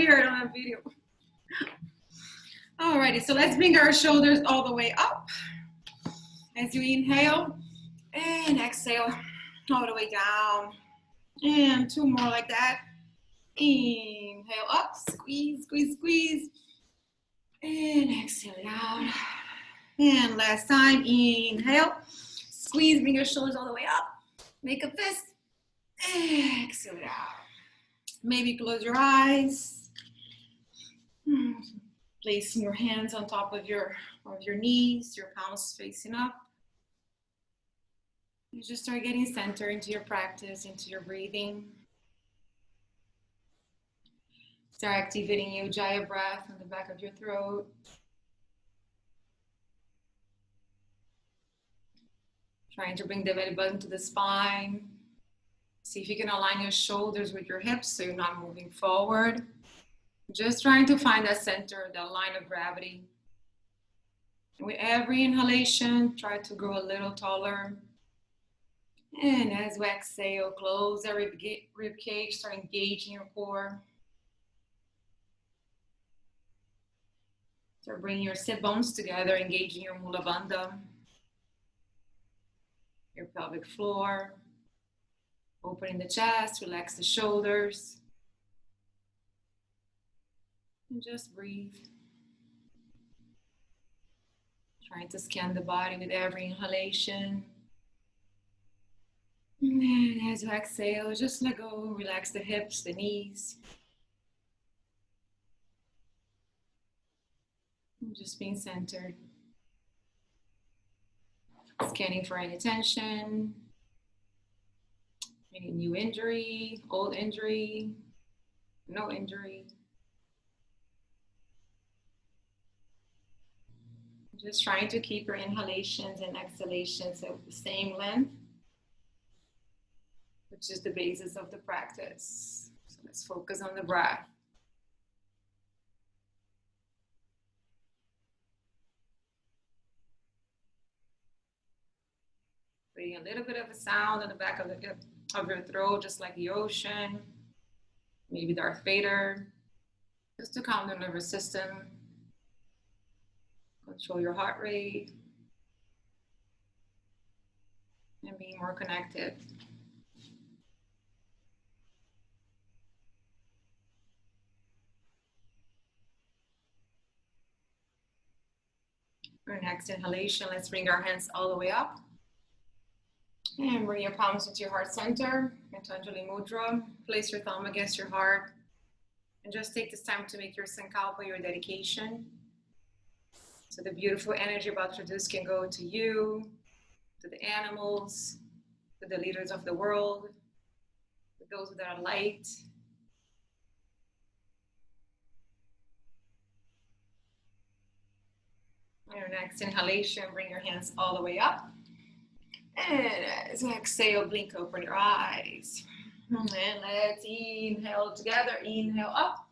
here, I don't have video. Alrighty, so let's bring our shoulders all the way up as you inhale and exhale all the way down. And two more like that. Inhale up, squeeze, squeeze, squeeze. And exhale down. And last time, inhale, squeeze, bring your shoulders all the way up. Make a fist. Exhale down. Maybe close your eyes. Placing your hands on top of your knees, your palms facing up. You just start getting centered into your practice, into your breathing. Start activating your Ujjayi breath on the back of your throat. Trying to bring the belly button to the spine. See if you can align your shoulders with your hips so you're not moving forward. Just trying to find that center, that line of gravity. And with every inhalation, try to grow a little taller. And as we exhale, close that rib cage, start engaging your core. Start bringing your sit bones together, engaging your Mula Bandha, your pelvic floor. Opening the chest, relax the shoulders. And just breathe. Trying to scan the body with every inhalation. And then as you exhale, just let go, relax the hips, the knees. And just being centered. Scanning for any tension, any new injury, old injury, no injury. Just trying to keep your inhalations and exhalations at the same length, which is the basis of the practice. So let's focus on the breath. Creating a little bit of a sound in the back of your throat, just like the ocean, maybe Darth Vader, just to calm the nervous system. Control your heart rate and being more connected. For our next inhalation, let's bring our hands all the way up. And bring your palms into your heart center, Patanjali Mudra. Place your thumb against your heart. And just take this time to make your sankalpa, your dedication. So the beautiful energy about Introduce can go to you, to the animals, to the leaders of the world, to those that are light. On your next inhalation, bring your hands all the way up. And as you exhale, blink open your eyes. And let's inhale together. Inhale up.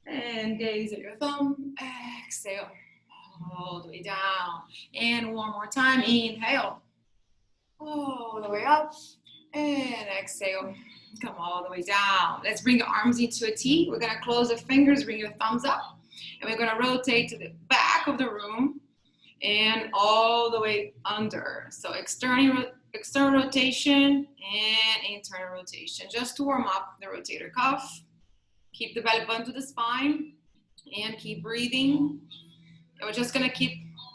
And gaze at your thumb. Exhale. All the way down. And one more time. Inhale. All the way up. And exhale. Come all the way down. Let's bring your arms into a T. We're going to close the fingers. Bring your thumbs up. And we're going to rotate to the back of the room. And all the way under. So external rotation and internal rotation. Just to warm up the rotator cuff. Keep the belly button to the spine. And keep breathing. And we're just going to keep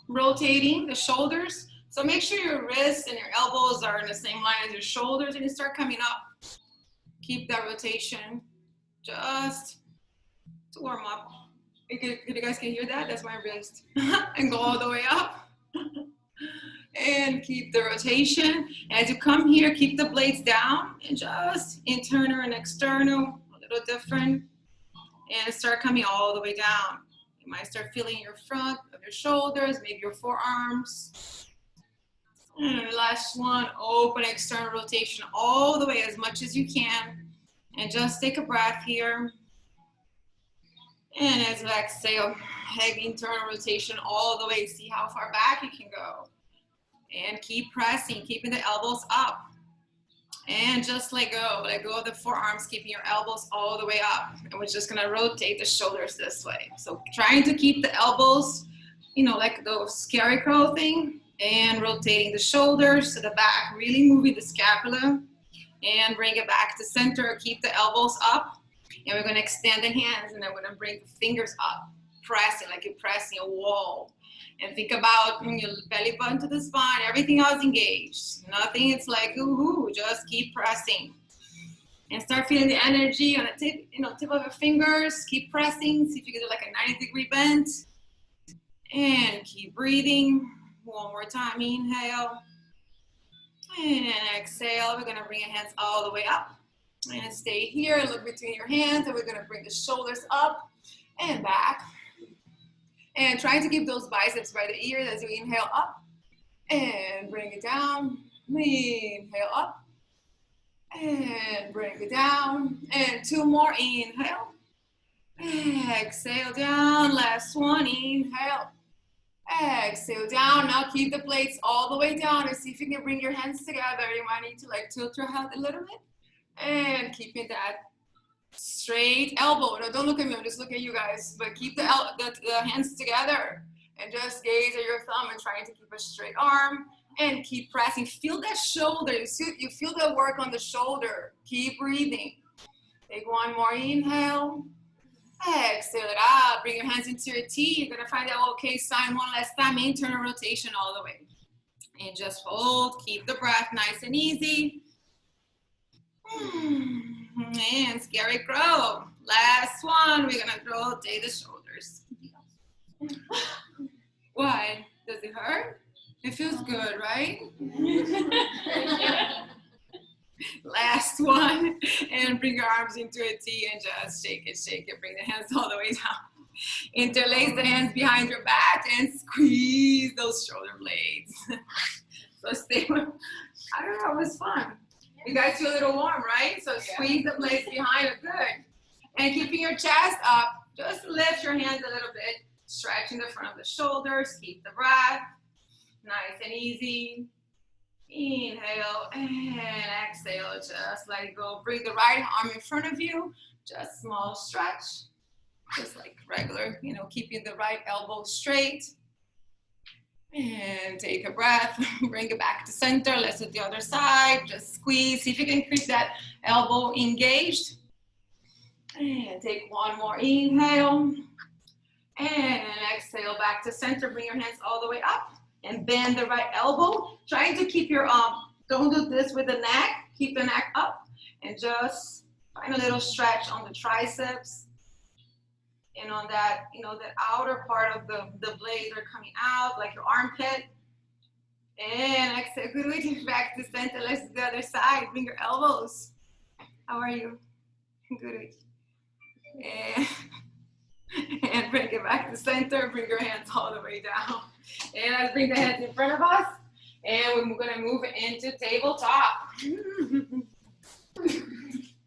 rotating the shoulders. So make sure your wrists and your elbows are in the same line as your shoulders. And you start coming up. Keep that rotation. Just to warm up. You guys can hear that? That's my wrist. And go all the way up. And keep the rotation. As you come here, keep the blades down. And just internal and external, a little different. And start coming all the way down. You might start feeling your front of your shoulders, maybe your forearms. And last one, open external rotation all the way as much as you can. And just take a breath here. And as you exhale, heavy internal rotation all the way. See how far back you can go. And keep pressing, keeping the elbows up. And just let go of the forearms, keeping your elbows all the way up. And we're just gonna rotate the shoulders this way. So trying to keep the elbows, you know, like the scarecrow thing, and rotating the shoulders to the back, really moving the scapula, and bring it back to center. Keep the elbows up, and we're gonna extend the hands, and then we're gonna bring the fingers up, pressing like you're pressing a wall. And think about your belly button to the spine, everything else engaged. Nothing, it's like, ooh, just keep pressing. And start feeling the energy on the tip, tip of your fingers. Keep pressing, see if you can do like a 90-degree bend. And keep breathing. One more time, inhale. And exhale, we're gonna bring your hands all the way up. And stay here, look between your hands, and we're gonna bring the shoulders up and back. And try to keep those biceps by the ears as you inhale up and bring it down. Inhale up and bring it down. And two more, inhale. Exhale down, last one, inhale. Exhale down, now keep the plates all the way down and see if you can bring your hands together. You might need to like tilt your head a little bit. And keeping that straight elbow. No, don't look at me, I'm just looking at you guys. But keep the hands together and just gaze at your thumb and trying to keep a straight arm and keep pressing. Feel that shoulder. You feel the work on the shoulder. Keep breathing. Take one more inhale. Exhale it out. Bring your hands into your T. You're going to find that okay sign one last time. Internal rotation all the way. And just hold. Keep the breath nice and easy. And scary crow. Last one. We're gonna rotate the shoulders. Why? Does it hurt? It feels good, right? Last one. And bring your arms into a T and just shake it, shake it. Bring the hands all the way down. Interlace the hands behind your back and squeeze those shoulder blades. So stay. I don't know, it was fun. You guys feel a little warm, right? So squeeze the blades behind it, good. And keeping your chest up, just lift your hands a little bit, stretching the front of the shoulders, keep the breath, nice and easy. Inhale and exhale, just let it go. Bring the right arm in front of you, just small stretch, just like regular, keeping the right elbow straight. And take a breath, bring it back to center. Let's do the other side. Just squeeze. See if you can keep that elbow engaged. And take one more inhale. And exhale back to center. Bring your hands all the way up. And bend the right elbow. Trying to keep your don't do this with the neck. Keep the neck up. And just find a little stretch on the triceps. And on that, that outer part of the blades are coming out, like your armpit. And exhale, good, way back to center. Let's do the other side. Bring your elbows. How are you? Good. And bring it back to center. Bring your hands all the way down. And let's bring the hands in front of us. And we're gonna move it into tabletop.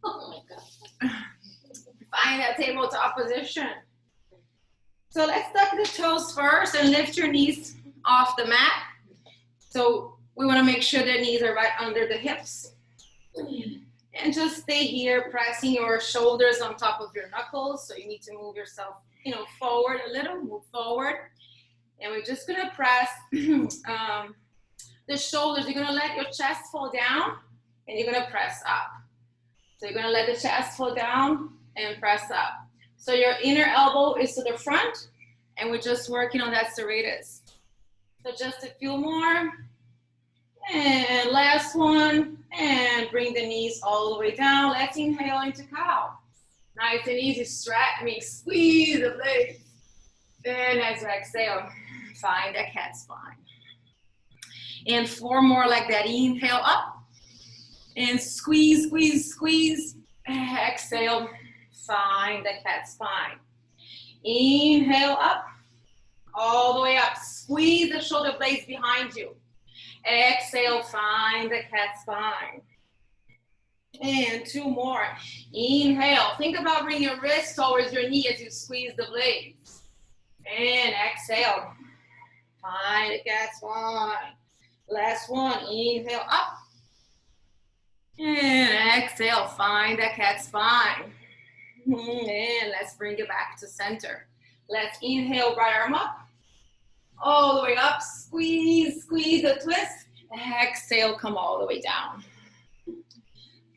Oh my God. Find that tabletop position. So let's tuck the toes first and lift your knees off the mat. So we want to make sure the knees are right under the hips. And just stay here, pressing your shoulders on top of your knuckles. So you need to move yourself, forward a little, move forward. And we're just going to press the shoulders. You're going to let your chest fall down and you're going to press up. So you're going to let the chest fall down and press up. So your inner elbow is to the front, and we're just working on that serratus. So just a few more. And last one. And bring the knees all the way down. Let's inhale into cow. Nice and easy. Squeeze the blades. And as you exhale, find that cat spine. And four more like that. Inhale up. And squeeze, squeeze, squeeze. Exhale. Find the cat spine. Inhale up, all the way up. Squeeze the shoulder blades behind you. Exhale, find the cat spine. And two more. Inhale. Think about bringing your wrist towards your knee as you squeeze the blades. And exhale. Find the cat spine. Last one. Inhale up. And exhale, find that cat spine. And let's bring it back to center. Let's inhale, right arm up. All the way up, squeeze, squeeze the twist. Exhale, come all the way down.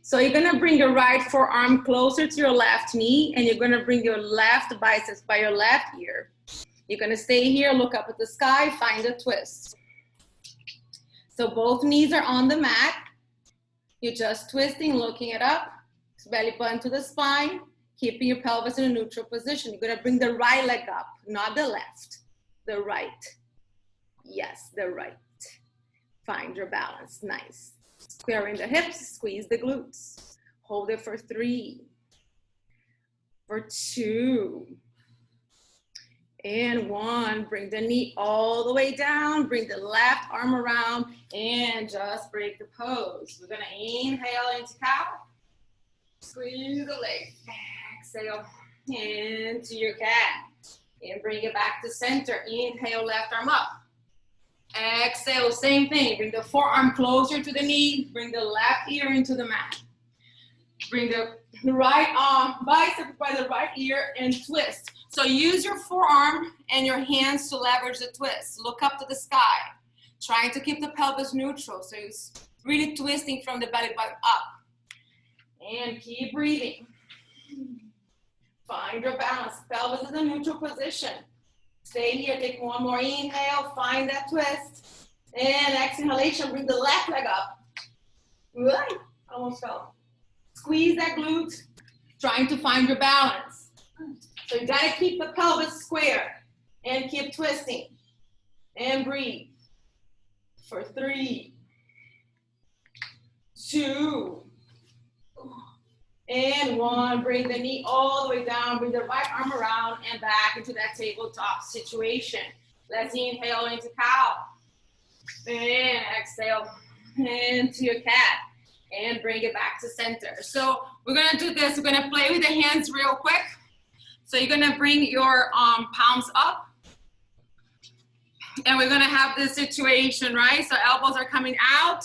So you're gonna bring your right forearm closer to your left knee, and you're gonna bring your left biceps by your left ear. You're gonna stay here, look up at the sky, find a twist. So both knees are on the mat. You're just twisting, looking it up. Belly button to the spine, keeping your pelvis in a neutral position. You're gonna bring the right leg up, not the left, the right. Yes, the right. Find your balance, nice. Squaring the hips, squeeze the glutes. Hold it for 3, for 2, and 1. Bring the knee all the way down, bring the left arm around, and just break the pose. We're gonna inhale into cow, squeeze the leg, exhale into your cat, and bring it back to center. Inhale, left arm up. Exhale, same thing. Bring the forearm closer to the knee. Bring the left ear into the mat. Bring the right arm, bicep by the right ear, and twist. So use your forearm and your hands to leverage the twist. Look up to the sky. Trying to keep the pelvis neutral. So it's really twisting from the belly button up. And keep breathing. Find your balance. Pelvis is in a neutral position. Stay here, take one more inhale, find that twist. And exhalation, bring the left leg up. Good, almost fell. Squeeze that glute, trying to find your balance. So you gotta keep the pelvis square and keep twisting. And breathe. For 3, 2, and 1. Bring the knee all the way down. Bring the right arm around and back into that tabletop situation. Let's inhale into cow. And exhale into your cat. And bring it back to center. So we're going to do this. We're going to play with the hands real quick. So you're going to bring your palms up. And we're going to have this situation, right? So elbows are coming out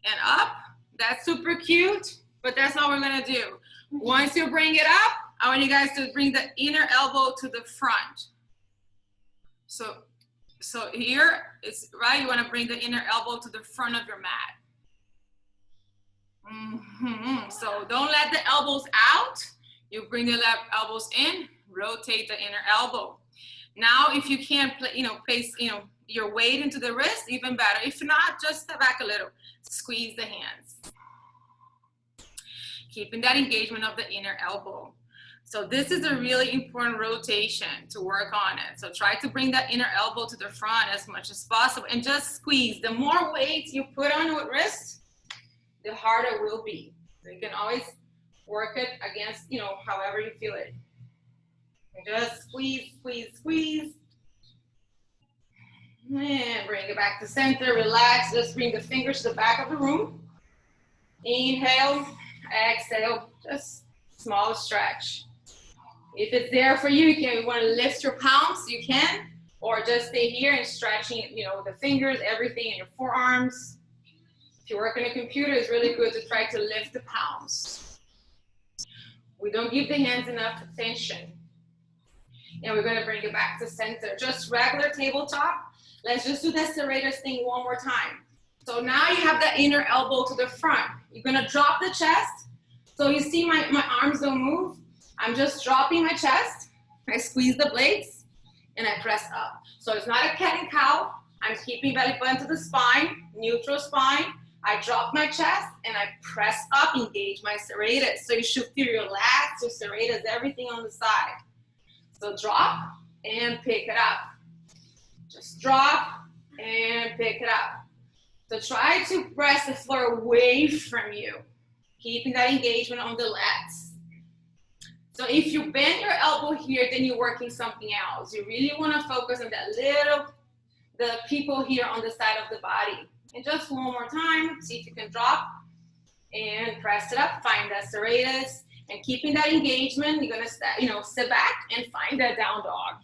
and up. That's super cute. But that's all we're gonna do. Once you bring it up, I want you guys to bring the inner elbow to the front. So here, it's right, you wanna bring the inner elbow to the front of your mat. So don't let the elbows out. You bring the left elbows in, rotate the inner elbow. Now, if you can't place your weight into the wrist, even better. If not, just step back a little. Squeeze the hands. Keeping that engagement of the inner elbow. So this is a really important rotation to work on it. So try to bring that inner elbow to the front as much as possible and just squeeze. The more weight you put on your wrist, the harder it will be. So you can always work it against, however you feel it. And just squeeze, squeeze, squeeze. And bring it back to center, relax. Just bring the fingers to the back of the room. Inhale. Exhale, just small stretch. If it's there for you, you want to lift your palms, you can, or just stay here and stretching, the fingers, everything in your forearms. If you work on a computer, it's really good to try to lift the palms. We don't give the hands enough attention. And we're going to bring it back to center. Just regular tabletop. Let's just do that serratus thing one more time. So now you have that inner elbow to the front. You're gonna drop the chest. So you see my arms don't move. I'm just dropping my chest. I squeeze the blades and I press up. So it's not a cat and cow. I'm keeping belly button to the spine, neutral spine. I drop my chest and I press up, engage my serratus. So you should feel your lats, your serratus, everything on the side. So drop and pick it up. Just drop and pick it up. So try to press the floor away from you, keeping that engagement on the lats. So if you bend your elbow here, then you're working something else. You really want to focus on the people here on the side of the body. And just one more time, see if you can drop and press it up, find that serratus, and keeping that engagement, you're gonna sit back and find that down dog.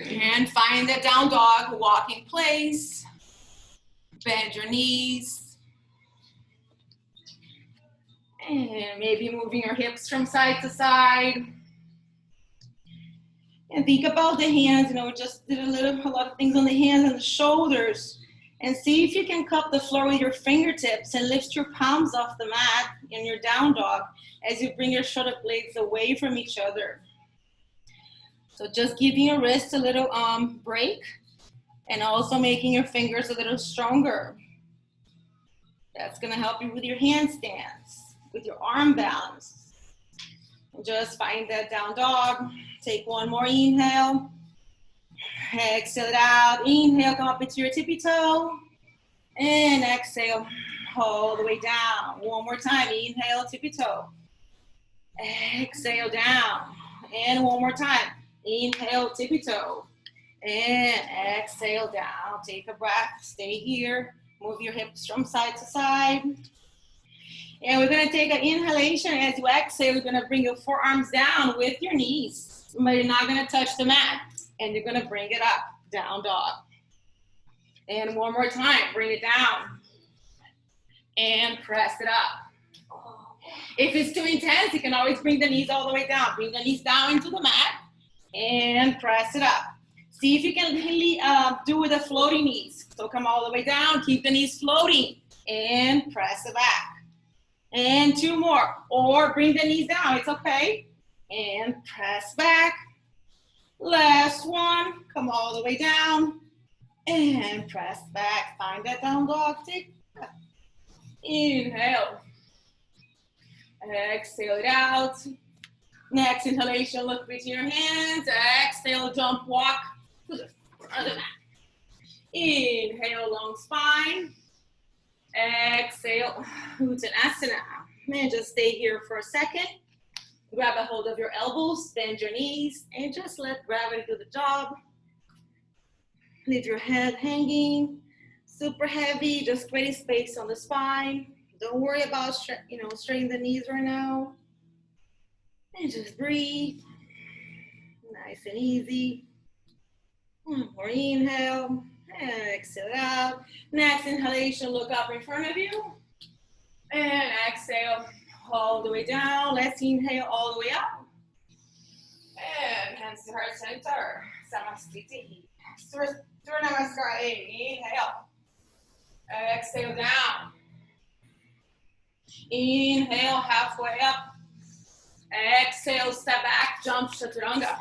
And find that down dog, walk in place. Bend your knees. And maybe moving your hips from side to side. And think about the hands, you know, just did a lot of things on the hands and the shoulders. And see if you can cup the floor with your fingertips and lift your palms off the mat in your down dog as you bring your shoulder blades away from each other. So just giving your wrist a little break and also making your fingers a little stronger. That's gonna help you with your handstands, with your arm balance. And just find that down dog. Take one more inhale. Exhale it out. Inhale, come up into your tippy toe. And exhale all the way down. One more time. Inhale, tippy toe. Exhale down. And one more time. Inhale, tippy toe. And exhale down. Take a breath. Stay here. Move your hips from side to side. And we're going to take an inhalation. As you exhale, you're going to bring your forearms down with your knees. But you're not going to touch the mat. And you're going to bring it up. Down dog. And one more time. Bring it down. And press it up. If it's too intense, you can always bring the knees all the way down. Bring the knees down into the mat. And press it up. See if you can really do with the floating knees. So come all the way down. Keep the knees floating. And press it back. And two more. Or bring the knees down. It's okay. And press back. Last one. Come all the way down. And press back. Find that down dog. Take that. Inhale. Exhale it out. Next inhalation, look between your hands. Exhale, jump, walk to the front of the mat. Inhale, long spine. Exhale, Uttanasana. And just stay here for a second. Grab a hold of your elbows, bend your knees, and just let gravity do the job. Leave your head hanging, super heavy, just create space on the spine. Don't worry about straining the knees right now. And just breathe, nice and easy. One more inhale, and exhale out. Next inhalation, look up in front of you. And exhale all the way down. Let's inhale all the way up. And hands to heart center. Samasthiti. Surya Namaskar. Inhale. Exhale down. Inhale halfway up. Exhale, step back, jump chaturanga.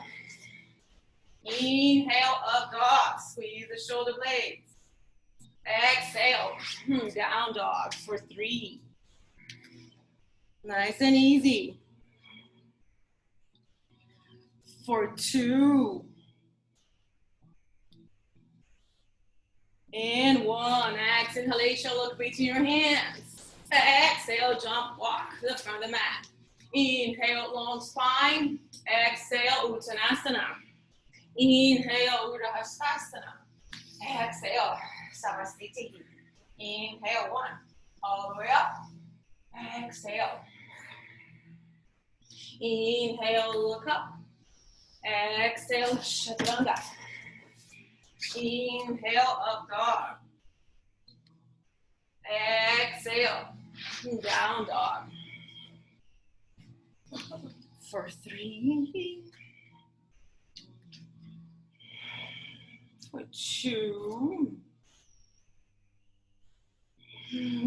Inhale, up dog. Squeeze the shoulder blades. Exhale, down dog for 3. Nice and easy. For 2. And 1. Exhale, inhalation, look between your hands. Exhale, jump, walk to the front of the mat. Inhale, long spine. Exhale, Uttanasana. Inhale, Urdhva Hastasana. Exhale, Samasthiti. Inhale, 1. All the way up. Exhale. Inhale, look up. Exhale, chaturanga. Inhale, up dog. Exhale, down dog. For 3. For 2.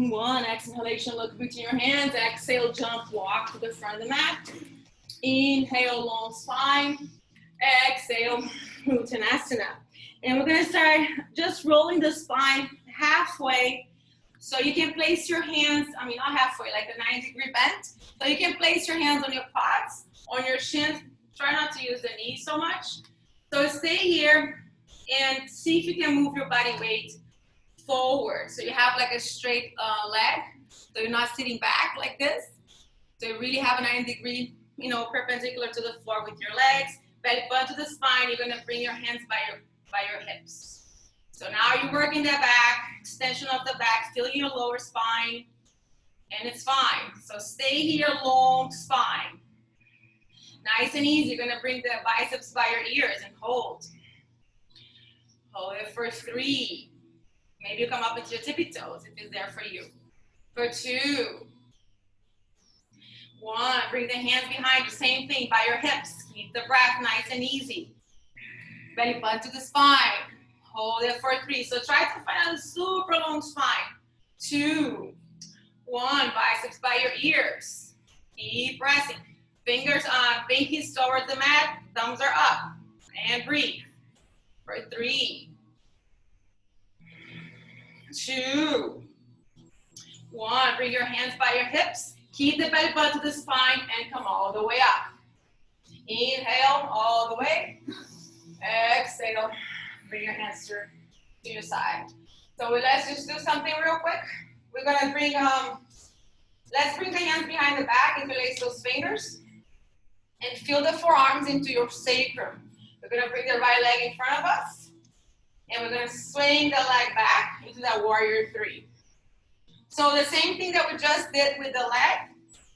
1. Exhalation, look between your hands. Exhale, jump, walk to the front of the mat. Inhale, long spine. Exhale, Uttanasana. And we're going to start just rolling the spine halfway. So you can place your hands, not halfway, like a 90-degree bend. So you can place your hands on your quads, on your shins. Try not to use the knees so much. So stay here and see if you can move your body weight forward. So you have like a straight leg. So you're not sitting back like this. So you really have a 90-degree, perpendicular to the floor with your legs. Belly button to the spine. You're going to bring your hands by your hips. So now you're working that back, extension of the back, feeling your lower spine, and it's fine. So stay here, long spine. Nice and easy. You're gonna bring the biceps by your ears and hold. Hold it for 3, Maybe you come up into your tippy toes if it's there for you. For 2, 1, bring the hands behind you, same thing, by your hips. Keep the breath nice and easy. Belly button to the spine. Hold it for 3. So try to find a super long spine. 2, 1, biceps by your ears. Keep pressing. Fingers on, pinkies towards the mat, thumbs are up. And breathe. For 3, 2, 1, bring your hands by your hips. Keep the belly button to the spine and come all the way up. Inhale all the way. Exhale. Bring your hands to your side. So let's just do something real quick. We're gonna bring let's bring the hands behind the back, interlace those fingers, and feel the forearms into your sacrum. We're gonna bring the right leg in front of us, and we're gonna swing the leg back into that warrior 3. So the same thing that we just did with the leg,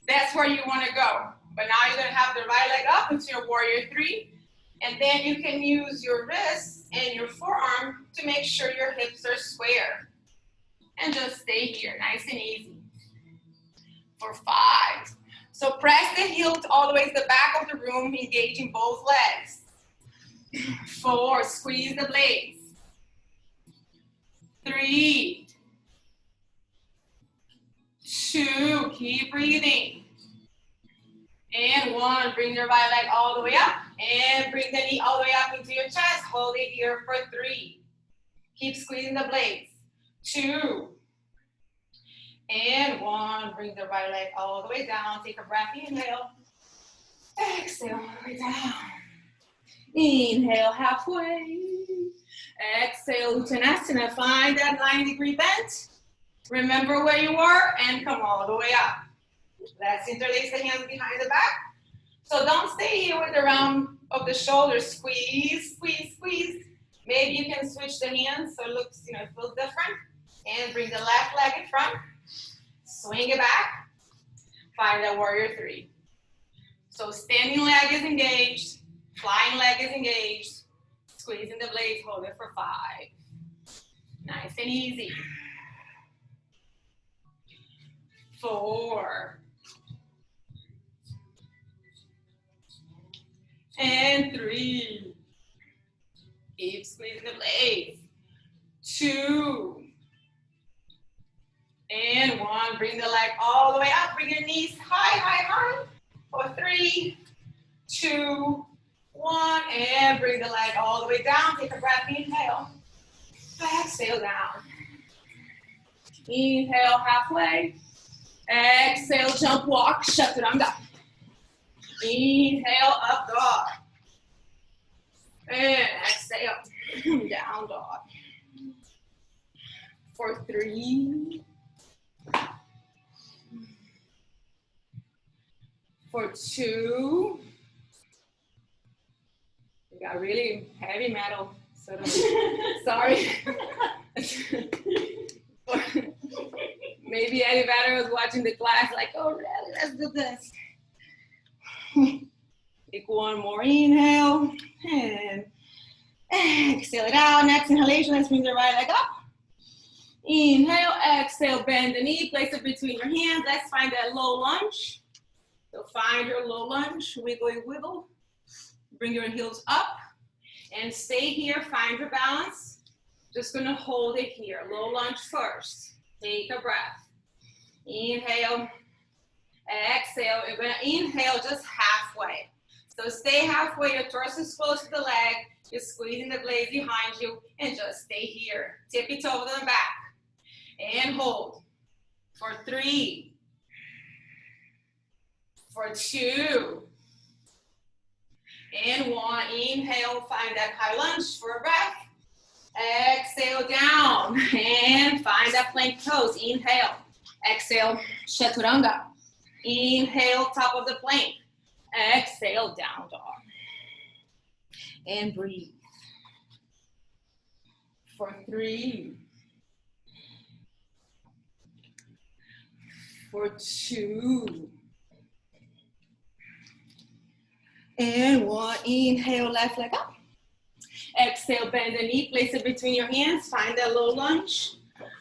that's where you wanna go. But now you're gonna have the right leg up into your warrior 3, and then you can use your wrists and your forearm to make sure your hips are square. And just stay here, nice and easy. For 5. So press the heels all the way to the back of the room, engaging both legs. 4, squeeze the blades. 3, 2, keep breathing. And 1, bring your right leg all the way up. And bring the knee all the way up into your chest. Hold it here for 3. Keep squeezing the blades. 2. And 1, bring the right leg all the way down. Take a breath, inhale. Exhale, all the way down. Inhale, halfway. Exhale, Uttanasana. Find that 90-degree bend. Remember where you were and come all the way up. Let's interlace the hands behind the back. So don't stay here with the round of the shoulders. Squeeze, squeeze, squeeze. Maybe you can switch the hands so it looks, it feels different. And bring the left leg in front. Swing it back. Find that warrior 3. So standing leg is engaged. Flying leg is engaged. Squeezing the blades, hold it for 5. Nice and easy. 4. And 3. Keep squeezing the blades. 2. And 1. Bring the leg all the way up. Bring your knees high, high, high. For 3, 2, 1. And bring the leg all the way down. Take a breath. Inhale. Exhale down. Inhale halfway. Exhale, jump walk, chaturanga. Inhale, up dog. And exhale, down dog. For 3. For 2. We got really heavy metal, sort of. Sorry. Maybe Eddie Vedder was watching the class like, oh, really, let's do this. Take 1 more inhale, and exhale it out. Next inhalation, let's bring the right leg up. Inhale, exhale, bend the knee, place it between your hands. Let's find that low lunge. So find your low lunge, wiggle, wiggle. Bring your heels up, and stay here, find your balance. Just gonna hold it here, low lunge first. Take a breath. Inhale, exhale. You're gonna inhale just halfway. So stay halfway, your torso is close to the leg, you're squeezing the blades behind you, and just stay here. Tippy toe to the back. And hold. For 3. For 2. And 1. Inhale, find that high lunge for a breath. Exhale down and find that plank pose. Inhale, exhale, chaturanga. Inhale, top of the plank. Exhale, down dog. And breathe. For 3. For 2. And 1. Inhale, left leg up. Exhale, bend the knee, place it between your hands, find that low lunge.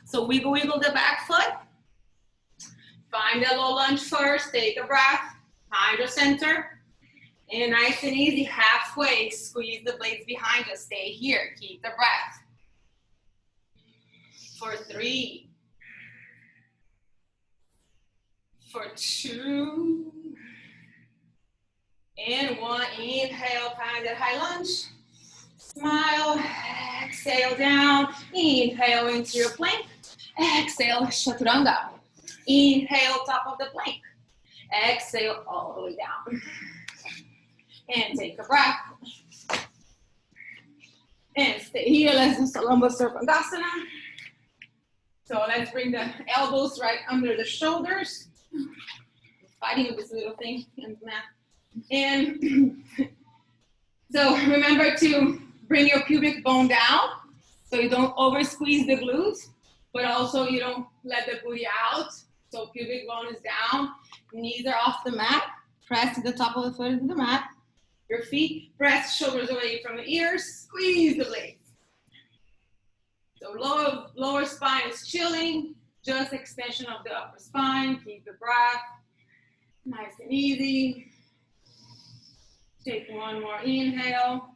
So wiggle, wiggle the back foot. Find that low lunge first, take a breath, find your center. And nice and easy, halfway, squeeze the blades behind you. Stay here, keep the breath. For 3, for 2, and 1. Inhale, find that high lunge. Smile, exhale down. Inhale into your plank. Exhale, chaturanga. Inhale, top of the plank. Exhale all the way down. And take a breath. And stay here. Let's do Salamba Sarvangasana. So let's bring the elbows right under the shoulders. I'm fighting with this little thing in the mat. And so remember to bring your pubic bone down so you don't over squeeze the glutes, but also you don't let the booty out. So pubic bone is down, knees are off the mat, press to the top of the foot into the mat. Your feet, press shoulders away from the ears, squeeze the blades. So lower spine is chilling, just extension of the upper spine. Keep the breath, nice and easy. Take one more inhale.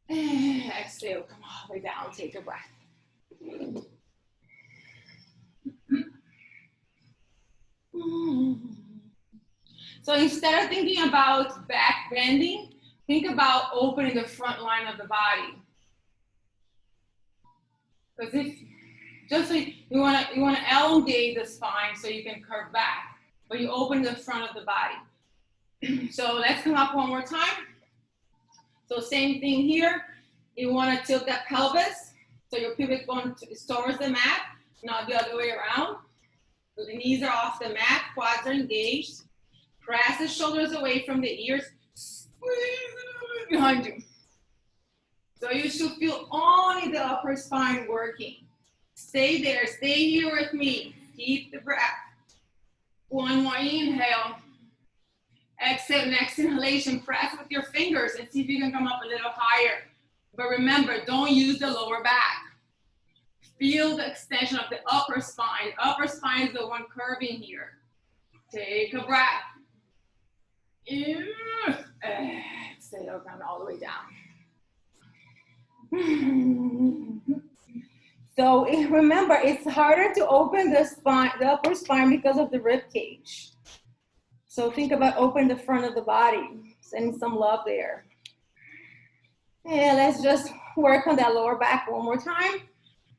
Exhale, come all the way down, take a breath. So instead of thinking about back bending, think about opening the front line of the body. Because if just like you want to elongate the spine so you can curve back, but you open the front of the body. So let's come up one more time. So same thing here. You want to tilt that pelvis so your pubic bone is towards the mat, not the other way around. So the knees are off the mat, quads are engaged. Press the shoulders away from the ears. Squeeze behind you. So you should feel only the upper spine working. Stay there, stay here with me. Keep the breath. One more inhale. Exhale, next inhalation, press with your fingers and see if you can come up a little higher. But remember, don't use the lower back. Feel the extension of the upper spine. Upper spine is the one curving here. Take a breath. Exhale, come all the way down. So remember, it's harder to open the spine, the upper spine, because of the rib cage. So think about opening the front of the body, sending some love there. And let's just work on that lower back one more time.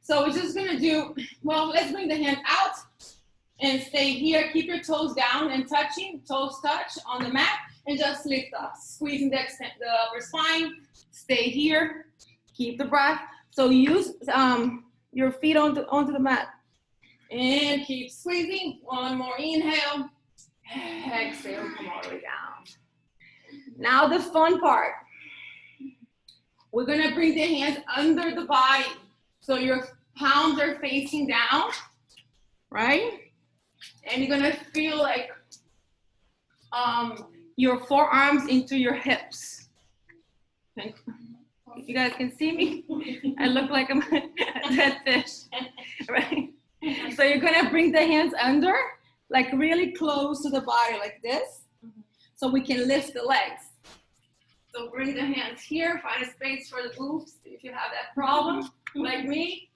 So we're just gonna do, well, let's bring the hand out and stay here. Keep your toes down and touching, toes touch on the mat, and just lift up, squeezing the upper spine. Stay here, keep the breath. So use your feet onto the mat. And keep squeezing. One more inhale. Exhale, come all the way down. Now the fun part. We're gonna bring the hands under the body. So your palms are facing down, right? And you're gonna feel like your forearms into your hips. You guys can see me? I look like I'm a dead fish, right? So you're gonna bring the hands under, like really close to the body like this, so we can lift the legs. So bring the hands here, find a space for the boobs if you have that problem, like me.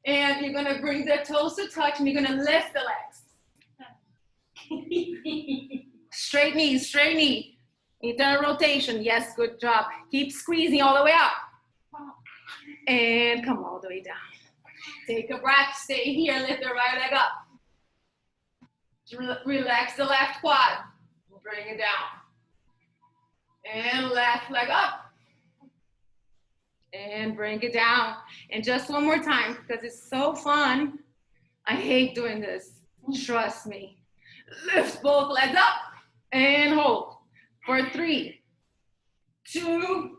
And you're gonna bring the toes to touch and you're gonna lift the legs. Straight knee, straight knee. Internal rotation, yes, good job. Keep squeezing all the way up. And come all the way down. Take a breath, stay here, lift the right leg up. Relax the left quad, bring it down. And left leg up. And bring it down. And just one more time, because it's so fun. I hate doing this, trust me. Lift both legs up and hold. For 3, 2,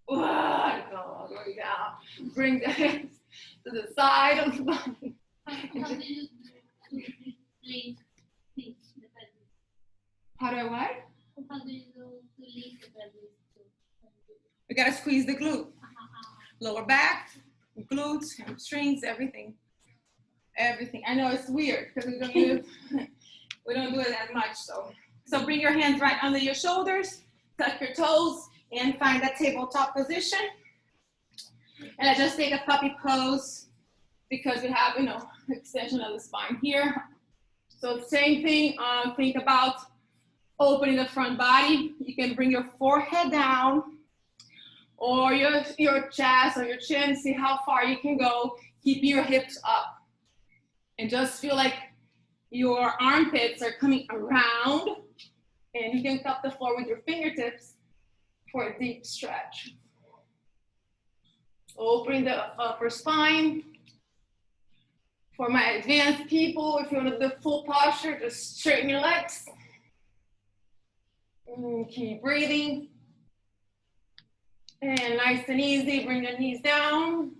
1, go all the way down. Bring the hands to the side of the body. How do I what? How do you do to lift the pelvis? We gotta squeeze the glute. lower back, glutes, hamstrings, everything. Everything. I know it's weird because we don't do it as much. So bring your hands right under your shoulders, tuck your toes, and find that tabletop position. And I just take a puppy pose because we have, extension of the spine here. So same thing, think about opening the front body. You can bring your forehead down or your chest or your chin, see how far you can go. Keep your hips up. And just feel like your armpits are coming around, and you can cup the floor with your fingertips for a deep stretch. Opening the upper spine. For my advanced people, if you want to do the full posture, just straighten your legs. And keep breathing. And nice and easy, bring your knees down.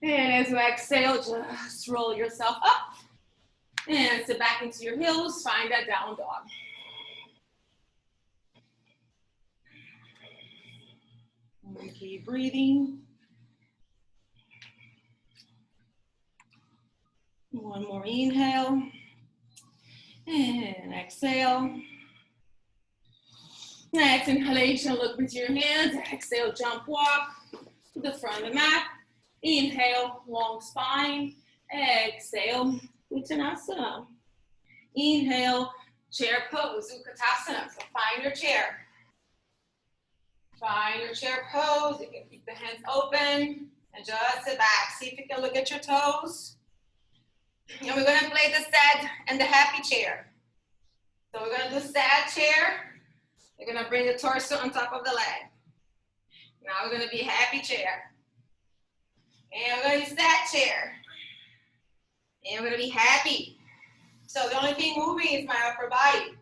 And as you exhale, just roll yourself up. And sit back into your heels, find that down dog. And keep breathing. One more inhale. And exhale. Next inhalation, look with your hands. Exhale, jump walk to the front of the mat. Inhale, long spine. Exhale, Uttanasana. Inhale, chair pose, Utkatasana. So find your chair. Find your chair pose. You can keep the hands open and just sit back. See if you can look at your toes. And we're going to play the sad and the happy chair. So we're going to do sad chair. You're going to bring the torso on top of the leg. Now we're going to be happy chair. And we're going to do sad chair. And we're going to be happy. So the only thing moving is my upper body.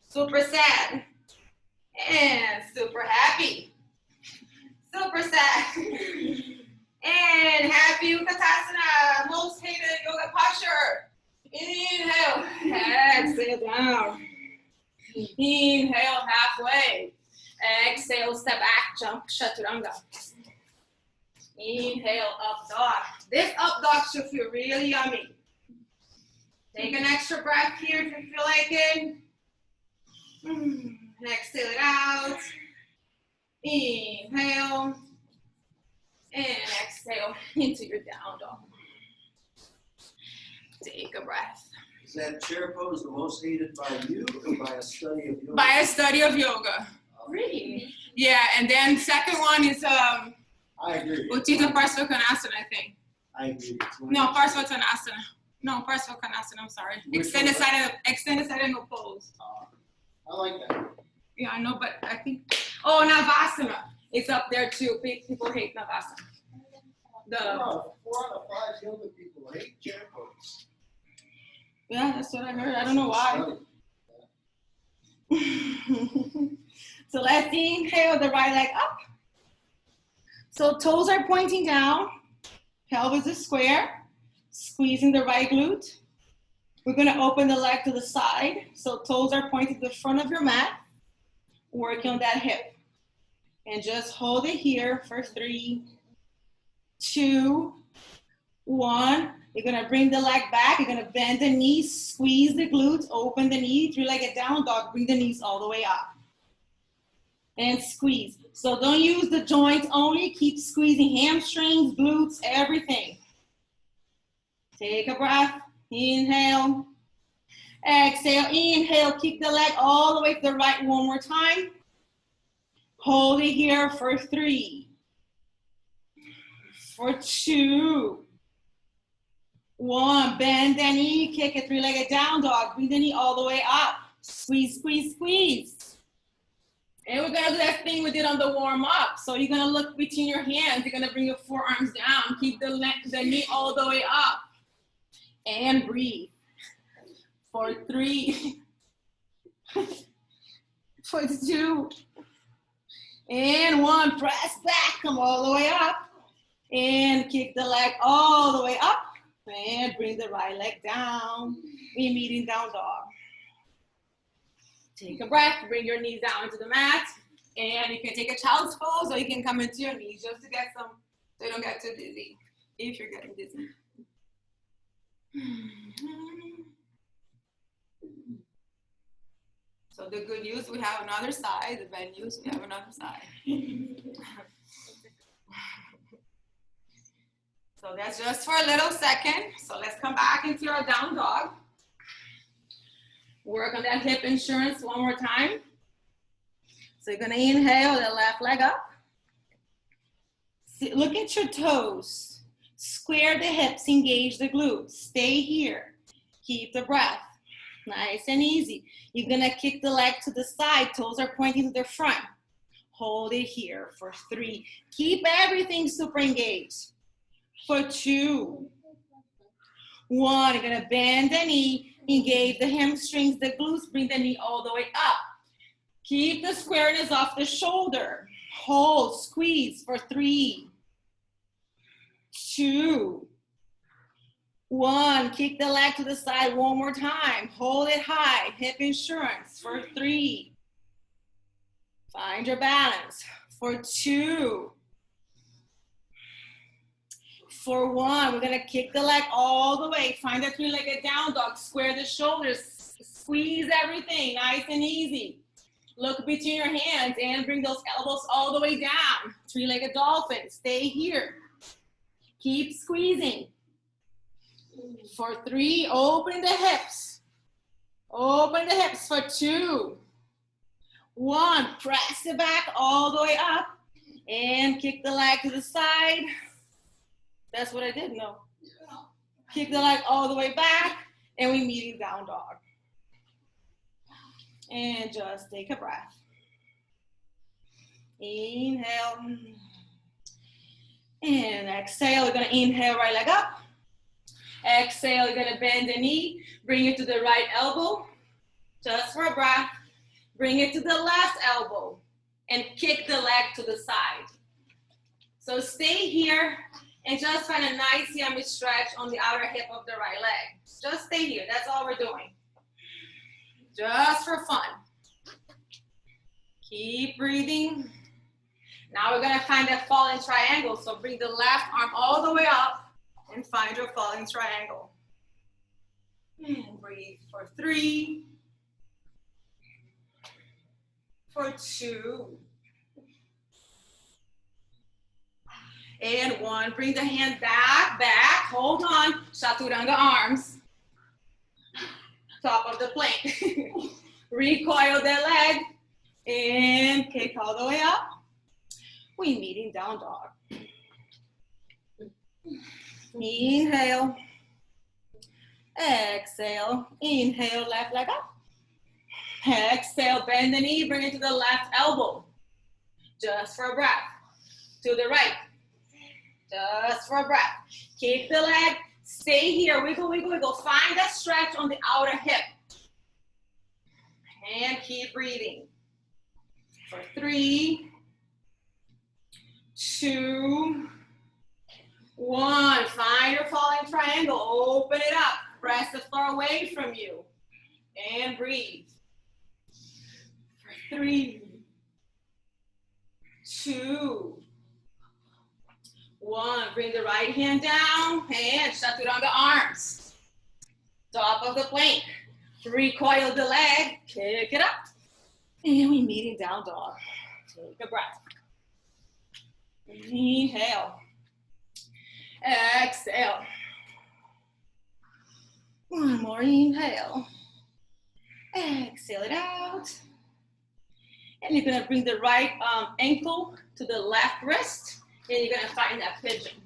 Super sad. And super happy. Super sad. And happy Utkatasana. Most hated yoga posture. Inhale. Exhale down. Inhale halfway. Exhale, step back, jump, chaturanga. Inhale, up dog. This up dog should feel really yummy. Take an extra breath here if you feel like it. And exhale it out. Inhale. And exhale into your down dog. Take a breath. Is that chair pose the most hated by you or by a study of yoga? By a study of yoga. Really? Yeah, and then second one is I agree. Utthita Parsvakonasana, I think. I agree. No, Parsvakonasana. No, Parsvakonasana, I'm sorry. Extended side angle pose. I like that. Yeah, I know, but I think, Navasana. It's up there too. People hate Navasana. 4 out of 5 yoga people hate chair pose. Yeah, that's what I heard. I don't know why. So let's inhale the right leg up. So toes are pointing down. Pelvis is square. Squeezing the right glute. We're going to open the leg to the side. So toes are pointing to the front of your mat. Working on that hip. And just hold it here for 3, 2, 1. You're gonna bring the leg back. You're gonna bend the knees, squeeze the glutes, open the knee, 3-legged down dog. Bring the knees all the way up. And squeeze. So don't use the joints only. Keep squeezing hamstrings, glutes, everything. Take a breath. Inhale. Exhale. Inhale. Kick the leg all the way to the right one more time. Hold it here for 3, for 2, 1. Bend the knee, kick a 3-legged down dog. Bring the knee all the way up. Squeeze, squeeze, squeeze. And we're gonna do that thing we did on the warm up. So you're gonna look between your hands. You're gonna bring your forearms down. Keep the knee all the way up. And breathe. For 3, for 2, and 1. Press back, come all the way up. And kick the leg all the way up. And bring the right leg down. We meet in down dog. Take a breath, bring your knees down into the mat. And you can take a child's pose or you can come into your knees just to get some so you don't get too dizzy, if you're getting dizzy. So the good news, we have another side. The bad news, we have another side. So that's just for a little second. So let's come back into our down dog. Work on that hip insurance one more time. So you're gonna inhale the left leg up. Look at your toes. Square the hips, engage the glutes. Stay here. Keep the breath. Nice and easy. You're gonna kick the leg to the side. Toes are pointing to the front. Hold it here for 3. Keep everything super engaged. For 2. 1, you're gonna bend the knee, engage the hamstrings, the glutes, bring the knee all the way up. Keep the squareness off the shoulder. Hold, squeeze for 3, 2, 1. Kick the leg to the side one more time. Hold it high, hip insurance for 3. Find your balance for 2. For 1, we're gonna kick the leg all the way. Find a 3-legged down dog. Square the shoulders. Squeeze everything, nice and easy. Look between your hands and bring those elbows all the way down. 3-legged dolphin, stay here. Keep squeezing. For 3, open the hips. Open the hips for 2. 1, press it back all the way up and kick the leg to the side. That's what I did, no. Kick the leg all the way back and we meet in down dog. And just take a breath. Inhale. And exhale, we're gonna inhale, right leg up. Exhale, you're gonna bend the knee, bring it to the right elbow. Just for a breath. Bring it to the left elbow and kick the leg to the side. So stay here and just find a nice yummy stretch on the outer hip of the right leg. Just stay here, that's all we're doing. Just for fun. Keep breathing. Now we're gonna find that falling triangle. So bring the left arm all the way up and find your falling triangle. And breathe for 3, for 2, and 1. Bring the hand back, hold on, Chaturanga arms. Top of the plank. Recoil the leg and kick all the way up. We meet in down dog. Inhale. Exhale. Inhale, left leg up. Exhale, bend the knee, bring it to the left elbow. Just for a breath. To the right. Just for a breath. Kick the leg. Stay here. Wiggle, wiggle, wiggle. Find that stretch on the outer hip. And keep breathing. For 3, 2, 1. Find your falling triangle. Open it up. Press the floor away from you. And breathe. For 3, 2, 1. Bring the right hand down and Chaturanga arms. Top of the plank. Recoil the leg. Kick it up. And we meet in down dog. Take a breath. Inhale. Exhale. One more inhale. Exhale it out. And you're gonna bring the right ankle to the left wrist. And you're gonna find that pigeon.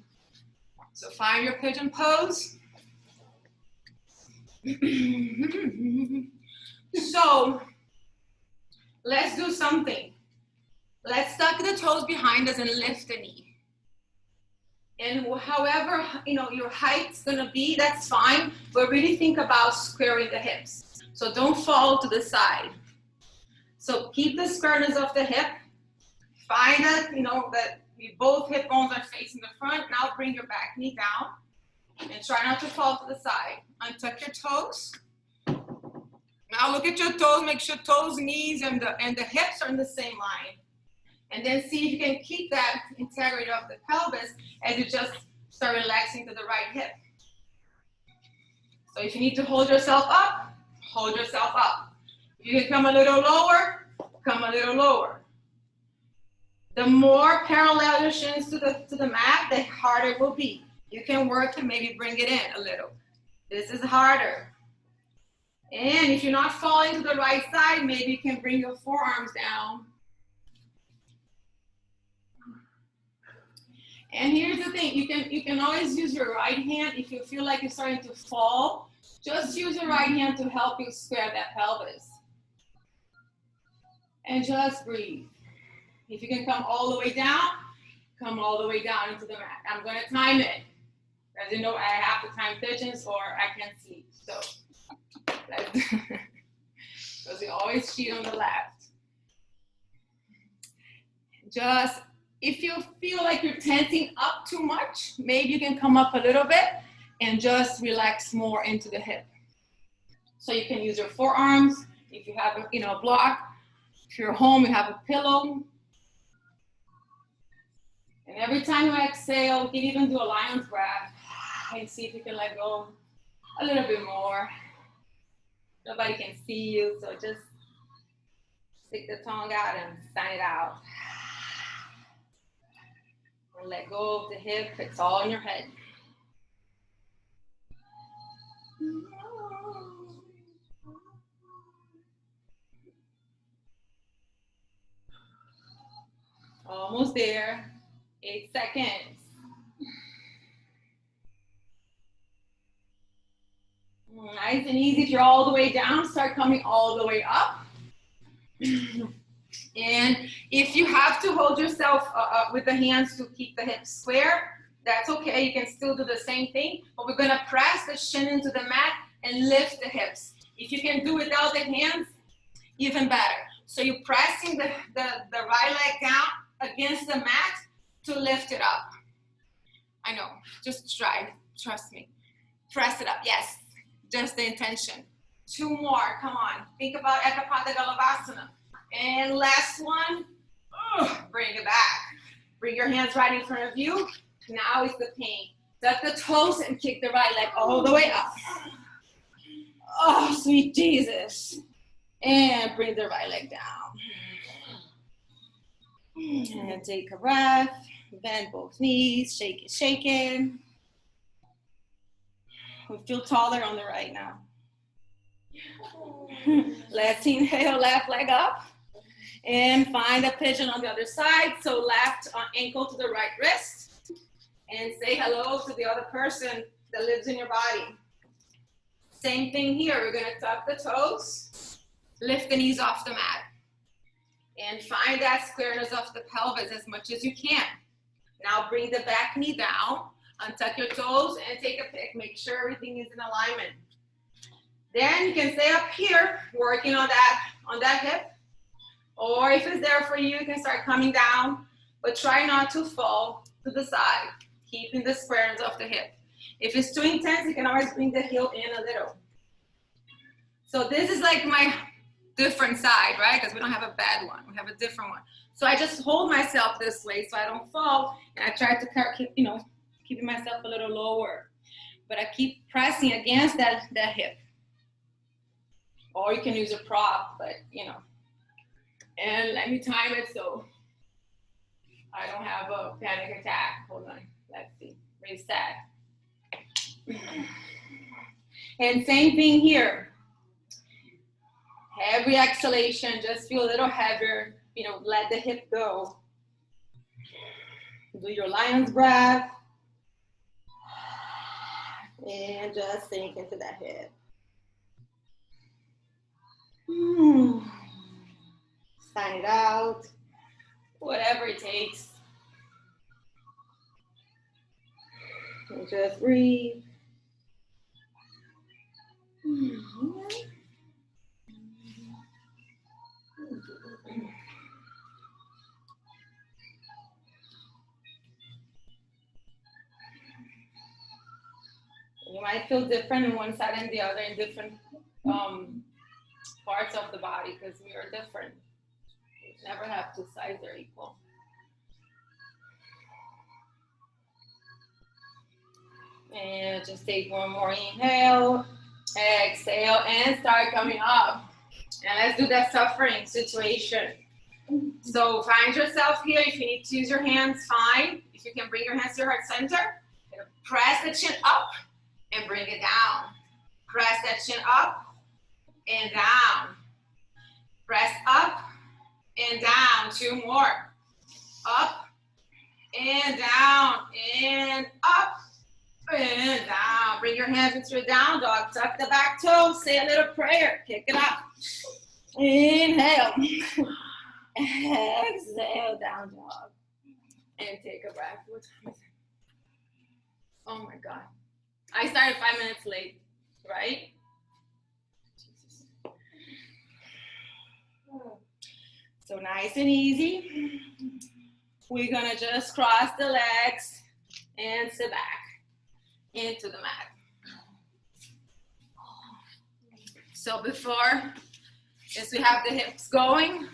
So find your pigeon pose. So let's do something. Let's tuck the toes behind us and lift the knee. And however your height's gonna be, that's fine. But really think about squaring the hips. So don't fall to the side. So keep the squareness of the hip. Find that that both hip bones are facing the front. Now bring your back knee down and try not to fall to the side. Untuck your toes. Now look at your toes. Make sure toes, knees, and the hips are in the same line. And then see if you can keep that integrity of the pelvis as you just start relaxing to the right hip. So if you need to hold yourself up, hold yourself up. If you can come a little lower, come a little lower. The more parallel your shins to the mat, the harder it will be. You can work to maybe bring it in a little. This is harder. And if you're not falling to the right side, maybe you can bring your forearms down. And here's the thing, you can always use your right hand if you feel like you're starting to fall. Just use your right hand to help you square that pelvis. And just breathe. If you can come all the way down, come all the way down into the mat. I'm gonna time it. As you know, I have to time pigeons or I can't sleep. So, because we always cheat on the left. Just, if you feel like you're tensing up too much, maybe you can come up a little bit and just relax more into the hip. So you can use your forearms. If you have a block, if you're home, you have a pillow. And every time you exhale, you can even do a lion's breath and see if you can let go a little bit more. Nobody can see you, so just stick the tongue out and sign it out. And let go of the hip, it's all in your head. Almost there, 8 seconds. Nice and easy. If you're all the way down, start coming all the way up. And if you have to hold yourself with the hands to keep the hips square, that's okay. You can still do the same thing, but we're gonna press the shin into the mat and lift the hips. If you can do it without the hands, even better. So you're pressing the right leg down against the mat to lift it up. I know, just try, trust me. Press it up, yes, just the intention. 2 more, come on. Think about Ekapada Galavasana. And last one, bring it back. Bring your hands right in front of you. Now is the pain. Tuck the toes and kick the right leg all the way up. Oh, sweet Jesus. And bring the right leg down. And take a breath. Bend both knees, shake it, shake it. We feel taller on the right now. Let's inhale, left leg up. And find a pigeon on the other side. So left ankle to the right wrist. And say hello to the other person that lives in your body. Same thing here. We're gonna tuck the toes, lift the knees off the mat. And find that squareness of the pelvis as much as you can. Now bring the back knee down, untuck your toes and take a pick. Make sure everything is in alignment. Then you can stay up here, working on that hip. Or if it's there for you, you can start coming down, but try not to fall to the side, keeping the squareness of the hip. If it's too intense, you can always bring the heel in a little. So this is like my different side, right? Because we don't have a bad one, we have a different one. So I just hold myself this way so I don't fall, and I try to keep, keeping myself a little lower. But I keep pressing against that hip. Or you can use a prop, but And let me time it so I don't have a panic attack. Hold on, let's see, reset. And same thing here. Every exhalation, just feel a little heavier, let the hip go. Do your lion's breath. And just sink into that hip. Sign it out, whatever it takes. And just breathe. You might feel different on one side and the other in different parts of the body because we are different. Never have two sides that are equal. And just take one more inhale, exhale, and start coming up. And let's do that suffering situation. So find yourself here. If you need to use your hands, fine. If you can bring your hands to your heart center, press the chin up and bring it down. Press that chin up and down. Press up and down. Two more. Up and down and up and down. Bring your hands into your down dog. Tuck the back toes. Say a little prayer. Kick it up. Inhale. Exhale, down dog. And take a breath. What time is it? Oh my God. I started 5 minutes late, right? Jesus. So nice and easy. We're gonna just cross the legs and sit back into the mat. So before, as we have the hips going,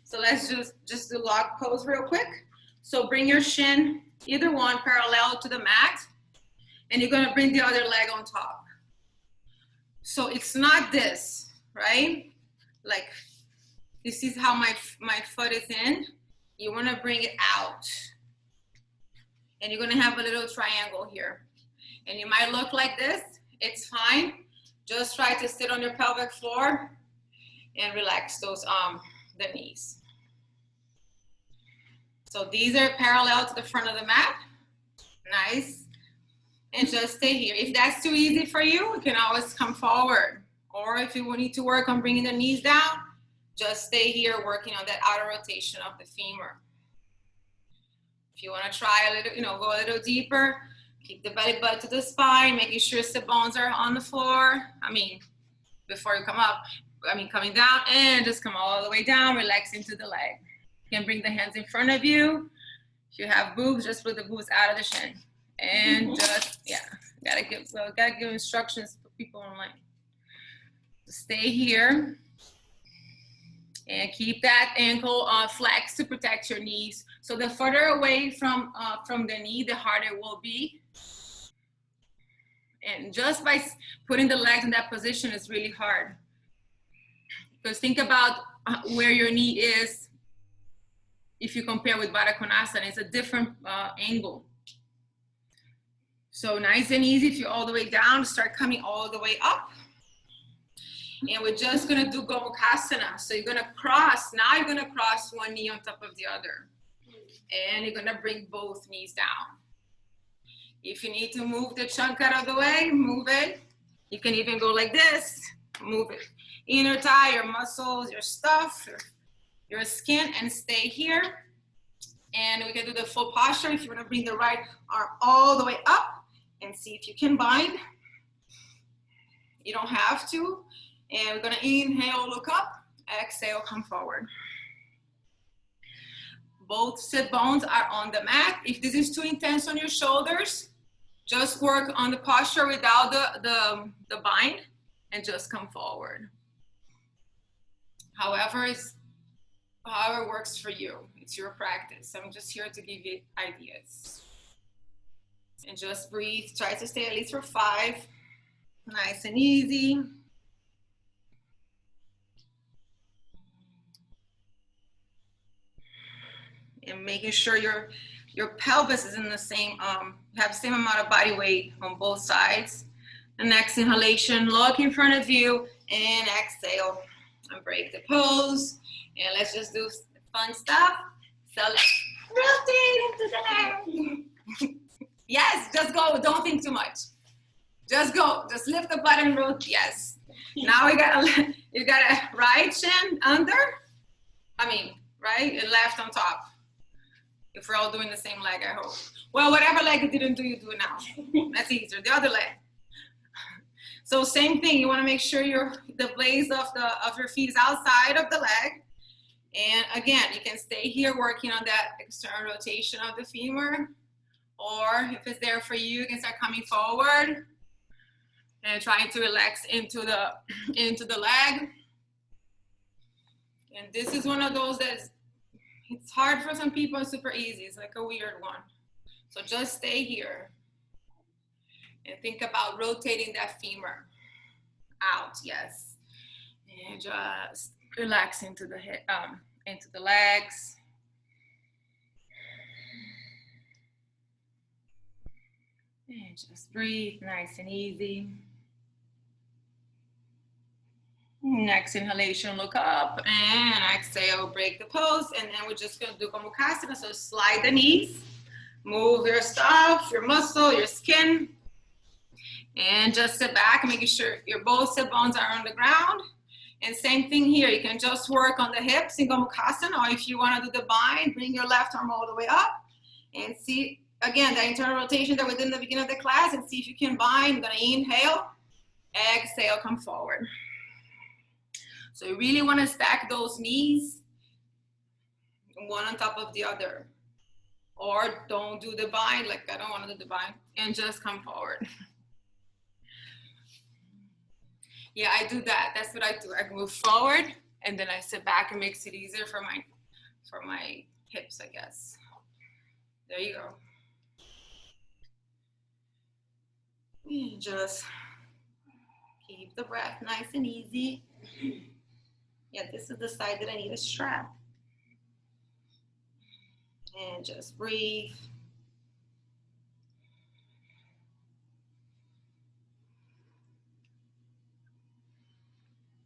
so let's just do log pose real quick. So bring your shin, either one, parallel to the mat, and you're gonna bring the other leg on top. So it's not this, right? Like, this is how my foot is in. You wanna bring it out. And you're gonna have a little triangle here. And you might look like this, it's fine. Just try to sit on your pelvic floor and relax those the knees. So these are parallel to the front of the mat. Nice. And just stay here. If that's too easy for you, you can always come forward. Or if you need to work on bringing the knees down, just stay here working on that outer rotation of the femur. If you want to try a little, go a little deeper, keep the belly button to the spine, making sure sit bones are on the floor. Before you come up, coming down, and just come all the way down, relax into the leg. You can bring the hands in front of you. If you have boobs, just put the boobs out of the shin. And just, gotta give instructions for people online. Stay here and keep that ankle flexed to protect your knees. So the further away from the knee, the harder it will be. And just by putting the legs in that position is really hard. Because think about where your knee is. If you compare with Baddha Konasana, it's a different angle. So nice and easy. If you're all the way down, start coming all the way up. And we're just gonna do Gomukhasana. So you're gonna cross, now you're gonna cross one knee on top of the other. And you're gonna bring both knees down. If you need to move the chunk out of the way, move it. You can even go like this, move it. Inner thigh, your muscles, your stuff, your skin, and stay here. And we can do the full posture. If you wanna bring the right arm all the way up and see if you can bind. You don't have to. And we're gonna inhale, look up, exhale, come forward. Both sit bones are on the mat. If this is too intense on your shoulders, just work on the posture without the bind and just come forward. However works for you. It's your practice. I'm just here to give you ideas. And just breathe. Try to stay at least for 5. Nice and easy. And making sure your pelvis is in the same, have the same amount of body weight on both sides. The next inhalation, look in front of you, and exhale. And break the pose. And let's just do fun stuff. So let's rotate into the leg. Yes, just go, don't think too much. Just go, just lift the butt and rotate, yes. Now you got a right shin under, right, and left on top. If we're all doing the same leg, I hope. Well, whatever leg you didn't do, you do it now. That's easier, the other leg. So same thing, you wanna make sure the blades of your feet is outside of the leg. And again, you can stay here working on that external rotation of the femur. Or if it's there for you, you can start coming forward and trying to relax into the leg. And this is one of those that's It's hard for some people, it's super easy. It's like a weird one. So just stay here and think about rotating that femur out, yes. And just relax into the head, into the legs. And just breathe nice and easy. Next inhalation, look up, and exhale, break the pose, and then we're just gonna do Gomukhasana. So slide the knees, move your stuff, your muscle, your skin, and just sit back, making sure your both sit bones are on the ground. And same thing here, you can just work on the hips in Gomukhasana, or if you wanna do the bind, bring your left arm all the way up, and see, again, the internal rotation that we did in the beginning of the class, and see if you can bind. I'm gonna inhale, exhale, come forward. So you really want to stack those knees one on top of the other. Or don't do the bind, like I don't want to do the bind, and just come forward. Yeah, I do that. That's what I do. I move forward and then I sit back. It makes it easier for my hips, I guess. There you go. And just keep the breath nice and easy. Yeah, this is the side that I need a strap. And just breathe.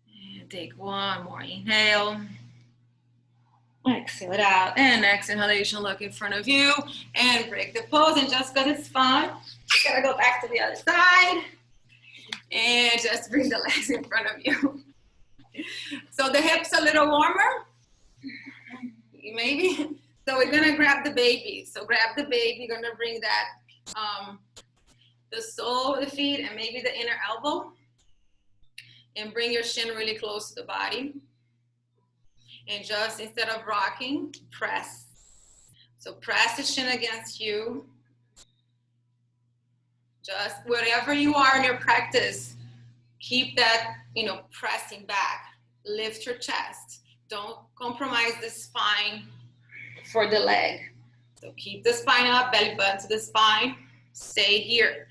And take one more inhale. Exhale it out. And next inhalation, look in front of you. And break the pose. And just because it's fun, gotta go back to the other side. And just bring the legs in front of you. So the hips a little warmer, maybe. So we're gonna grab the baby. So grab the baby, you're gonna bring that, the sole of the feet and maybe the inner elbow. And bring your shin really close to the body. And just instead of rocking, press. So press the shin against you. Just wherever you are in your practice, keep that, pressing back. Lift your chest. Don't compromise the spine for the leg. So keep the spine up, belly button to the spine. Stay here.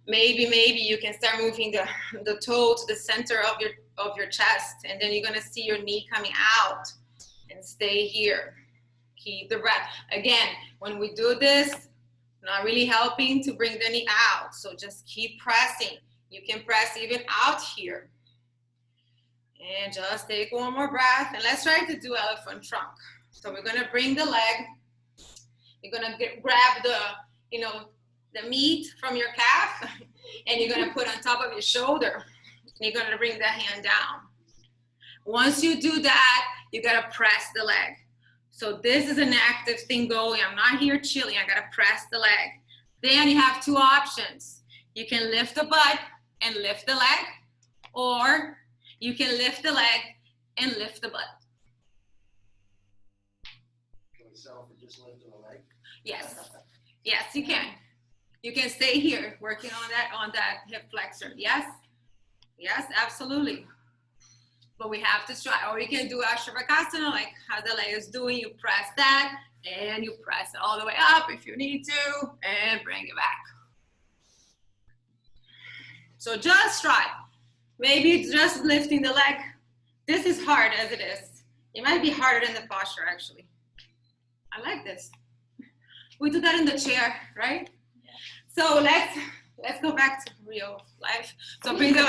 Maybe you can start moving the toe to the center of your chest, and then you're gonna see your knee coming out. And stay here. Keep the breath. Again, when we do this, not really helping to bring the knee out. So just keep pressing. You can press even out here. And just take one more breath. And let's try to do elephant trunk. So we're gonna bring the leg. You're gonna grab the meat from your calf, and you're gonna put on top of your shoulder. And you're gonna bring the hand down. Once you do that, you gotta press the leg. So this is an active thing going. I'm not here chilling, I gotta press the leg. Then you have two options. You can lift the butt and lift the leg, or you can lift the leg and lift the butt. Can we settle for just lifting the leg? Yes, yes, you can. You can stay here working on that hip flexor. Yes, yes, absolutely. But we have to try. Or you can do Ashtavakasana, like how the leg is doing. You press that, and you press it all the way up if you need to, and bring it back. So just try. Maybe just lifting the leg. This is hard as it is. It might be harder than the posture, actually. I like this. We do that in the chair, right? So let's go back to real life. So bring the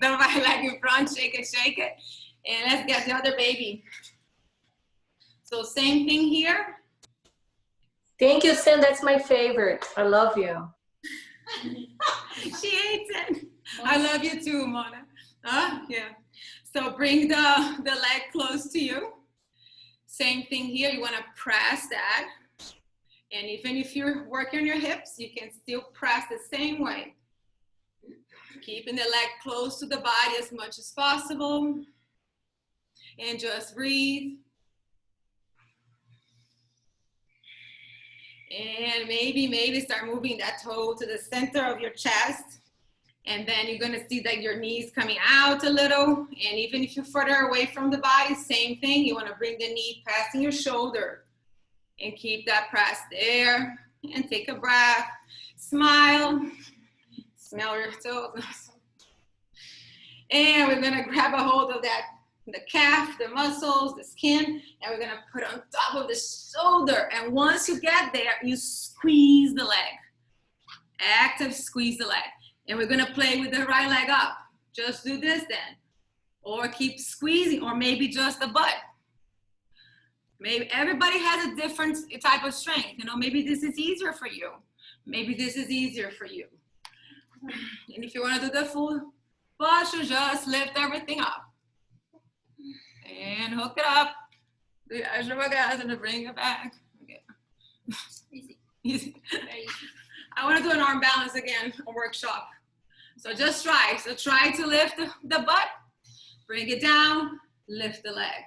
right leg in front, shake it, and let's get the other baby. So same thing here. Thank you, Sam. That's my favorite. I love you. She hates it. I love you too, Mona. Yeah. So bring the leg close to you. Same thing here. You want to press that. And even if you're working on your hips, you can still press the same way. Keeping the leg close to the body as much as possible. And just breathe. And maybe start moving that toe to the center of your chest. And then you're gonna see that your knees coming out a little. And even if you're further away from the body, same thing. You wanna bring the knee passing your shoulder and keep that press there. And take a breath, smile, smell your toes. And we're gonna grab a hold of that, the calf, the muscles, the skin, and we're gonna put it on top of the shoulder. And once you get there, you squeeze the leg. Active squeeze the leg. And we're gonna play with the right leg up. Just do this then. Or keep squeezing, or maybe just the butt. Maybe everybody has a different type of strength. You know, maybe this is easier for you. Maybe this is easier for you. And if you wanna do the full posture, just lift everything up. And hook it up. Do your ashwagandha and bring it back. Okay. Easy. Easy. Very easy. I want to do an arm balance again, a workshop. So just try. So try to lift the butt, bring it down, lift the leg,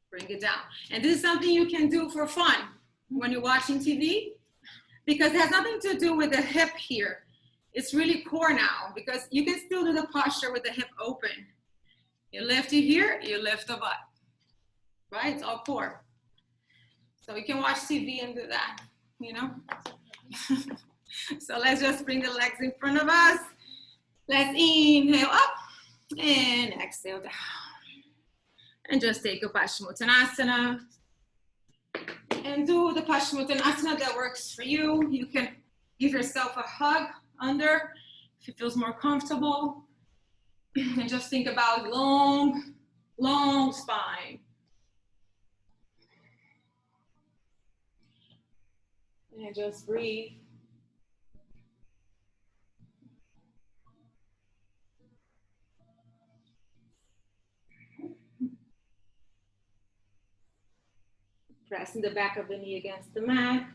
bring it down. And this is something you can do for fun when you're watching TV, because it has nothing to do with the hip here. It's really core now, because you can still do the posture with the hip open. You lift it here, you lift the butt, right? It's all core. So you can watch TV and do that, you know? So let's just bring the legs in front of us. Let's inhale up and exhale down. And just take a Paschimottanasana and do the Paschimottanasana that works for you. You can give yourself a hug under if it feels more comfortable. And just think about long, long spine. And just breathe. Pressing the back of the knee against the mat.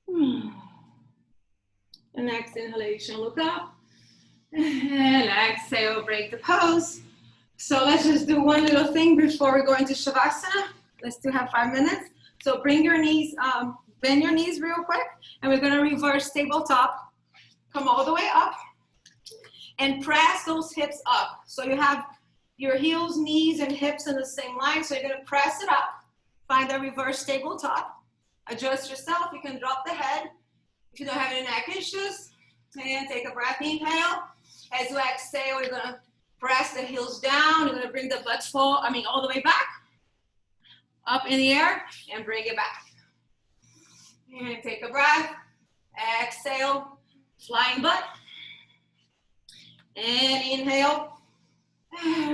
And next inhalation, look up. And exhale, break the pose. So let's just do one little thing before we go into Shavasana. Let's still have 5 minutes. So bring your knees, bend your knees real quick, and we're gonna reverse tabletop. Come all the way up and press those hips up. So you have your heels, knees, and hips in the same line. So you're gonna press it up. Find a reverse tabletop. Adjust yourself. You can drop the head if you don't have any neck issues. And take a breath, inhale. As you exhale, you're gonna press the heels down. You're gonna bring the butt all the way back. Up in the air and bring it back. And take a breath. Exhale, flying butt. And inhale.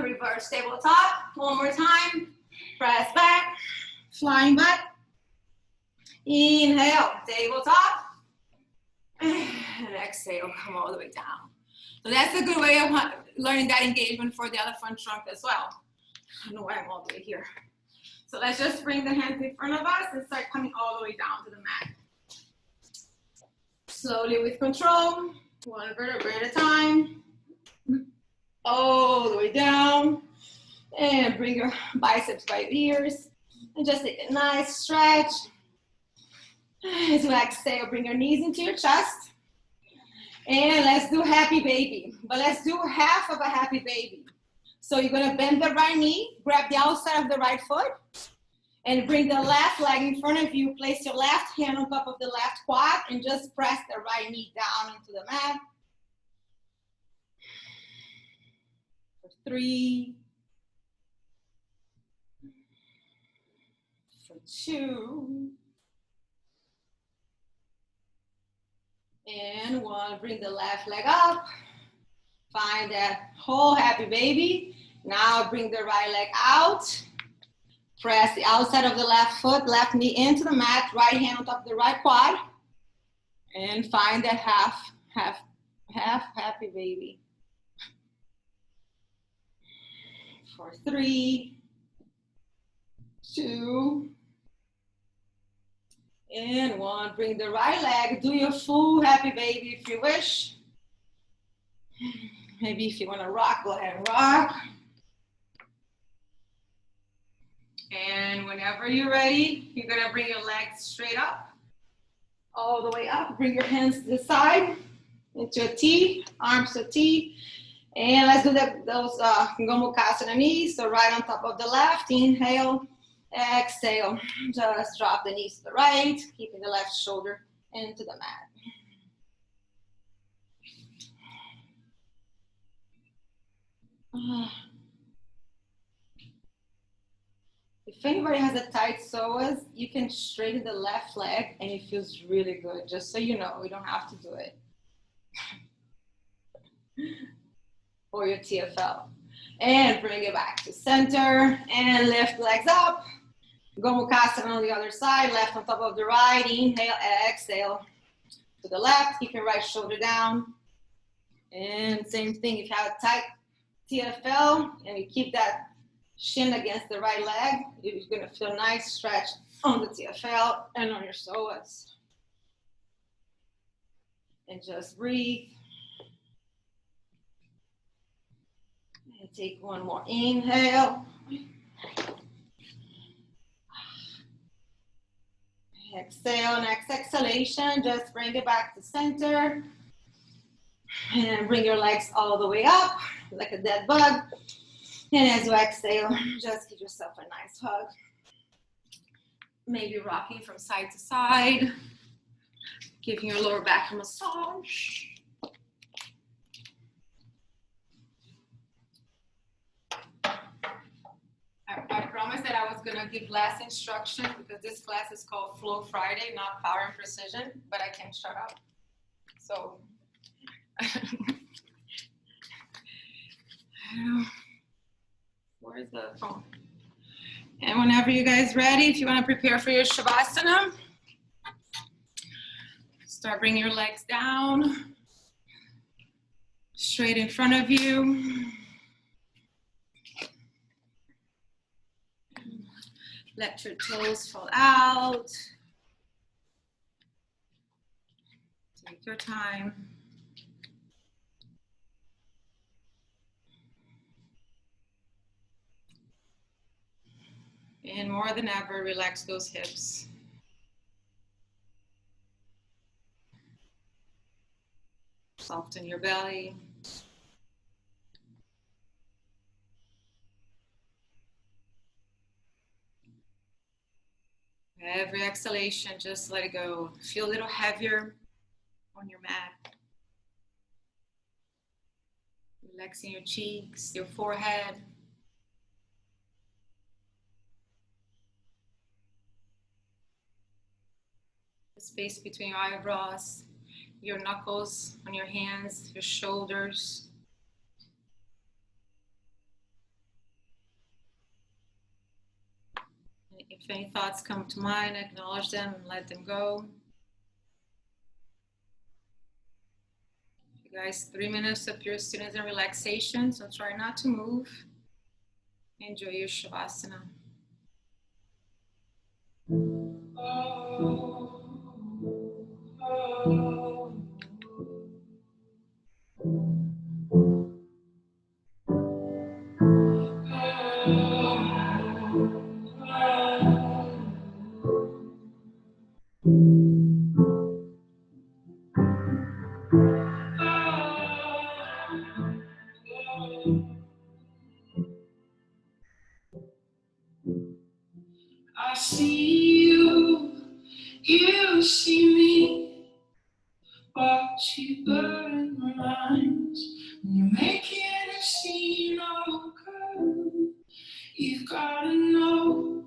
Reverse tabletop. One more time. Press back. Flying butt. Inhale. Tabletop. And exhale. Come all the way down. So that's a good way of learning that engagement for the elephant trunk as well. I don't know why I'm all the way here. So let's just bring the hands in front of us and start coming all the way down to the mat. Slowly with control. One vertebra at a time. All the way down, and bring your biceps by the ears, and just take a nice stretch. As you exhale, bring your knees into your chest, and let's do happy baby, but let's do half of a happy baby. So you're gonna bend the right knee, grab the outside of the right foot, and bring the left leg in front of you. Place your left hand on top of the left quad, and just press the right knee down into the mat. 3, for 2, and 1. Bring the left leg up. Find that whole happy baby. Now bring the right leg out. Press the outside of the left foot, left knee into the mat, right hand on top of the right quad. And find that half happy baby. For 3, 2, and 1. Bring the right leg. Do your full happy baby if you wish. Maybe if you want to rock, go ahead and rock. And whenever you're ready, you're going to bring your legs straight up, all the way up. Bring your hands to the side. into a T, arms to T. And let's do those Gomukhasana knees. So right on top of the left, inhale, exhale. Just drop the knees to the right, keeping the left shoulder into the mat. If anybody has a tight psoas, you can straighten the left leg and it feels really good. Just so you know, we don't have to do it. Or your TFL. And bring it back to center and lift legs up. Gomukhasana on the other side, left on top of the right. Inhale, exhale to the left. Keep your right shoulder down. And same thing, if you have a tight TFL and you keep that shin against the right leg, you're gonna feel a nice stretch on the TFL and on your psoas. And just breathe. And take one more inhale. Exhale, next exhalation, just bring it back to center. And bring your legs all the way up, like a dead bug. And as you exhale, just give yourself a nice hug. Maybe rocking from side to side, giving your lower back a massage. I promised that I was gonna give less instruction because this class is called Flow Friday, not Power and Precision, but I can't shut up. So, I don't know. Where's the phone? And whenever you guys ready, if you want to prepare for your Shavasana, start bringing your legs down, straight in front of you. Let your toes fall out. Take your time. And more than ever, relax those hips. Soften your belly. Every exhalation, just let it go. Feel a little heavier on your mat. Relaxing your cheeks, your forehead. The space between your eyebrows, your knuckles on your hands, your shoulders. If any thoughts come to mind, acknowledge them and let them go. You guys, 3 minutes of pure stillness and relaxation, so try not to move. Enjoy your Shavasana. I see you, you see me, watch you burn my lines. When you're making a scene, oh girl, you've gotta know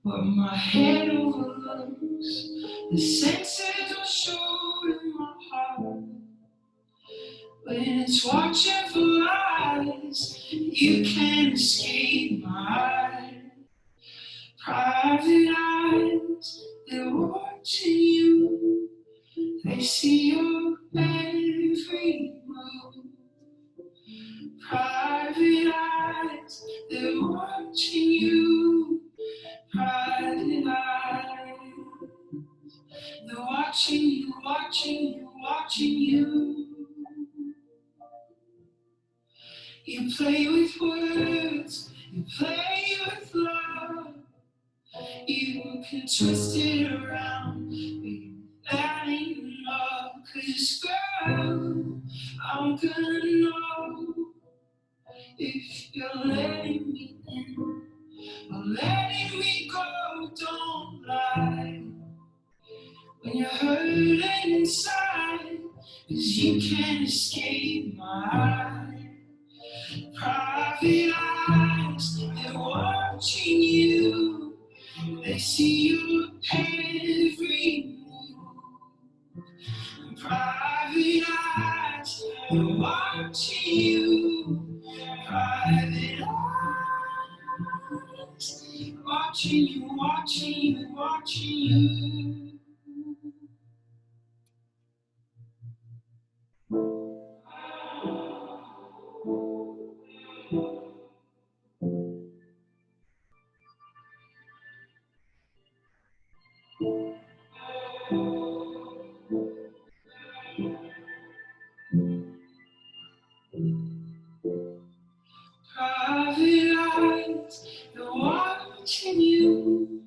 what my head overlooks. The senses will show in my heart. When it's watching for eyes, you can't escape my eyes. Private eyes, they're watching you. They see your every move. Private eyes, they're watching you. Private eyes, they're watching you, watching you, watching you. You play with words, you play with love. You can twist it around, baby, that ain't love. 'Cause girl, not gonna know if you're letting me in or letting me go. Don't lie when you're hurting inside, 'cause you can't escape my eyes. Private eyes, they're watching you. They see your every move. Private eyes, they're watching you. Private eyes, watching you, watching you, watching you. Private eyes, they're watching you.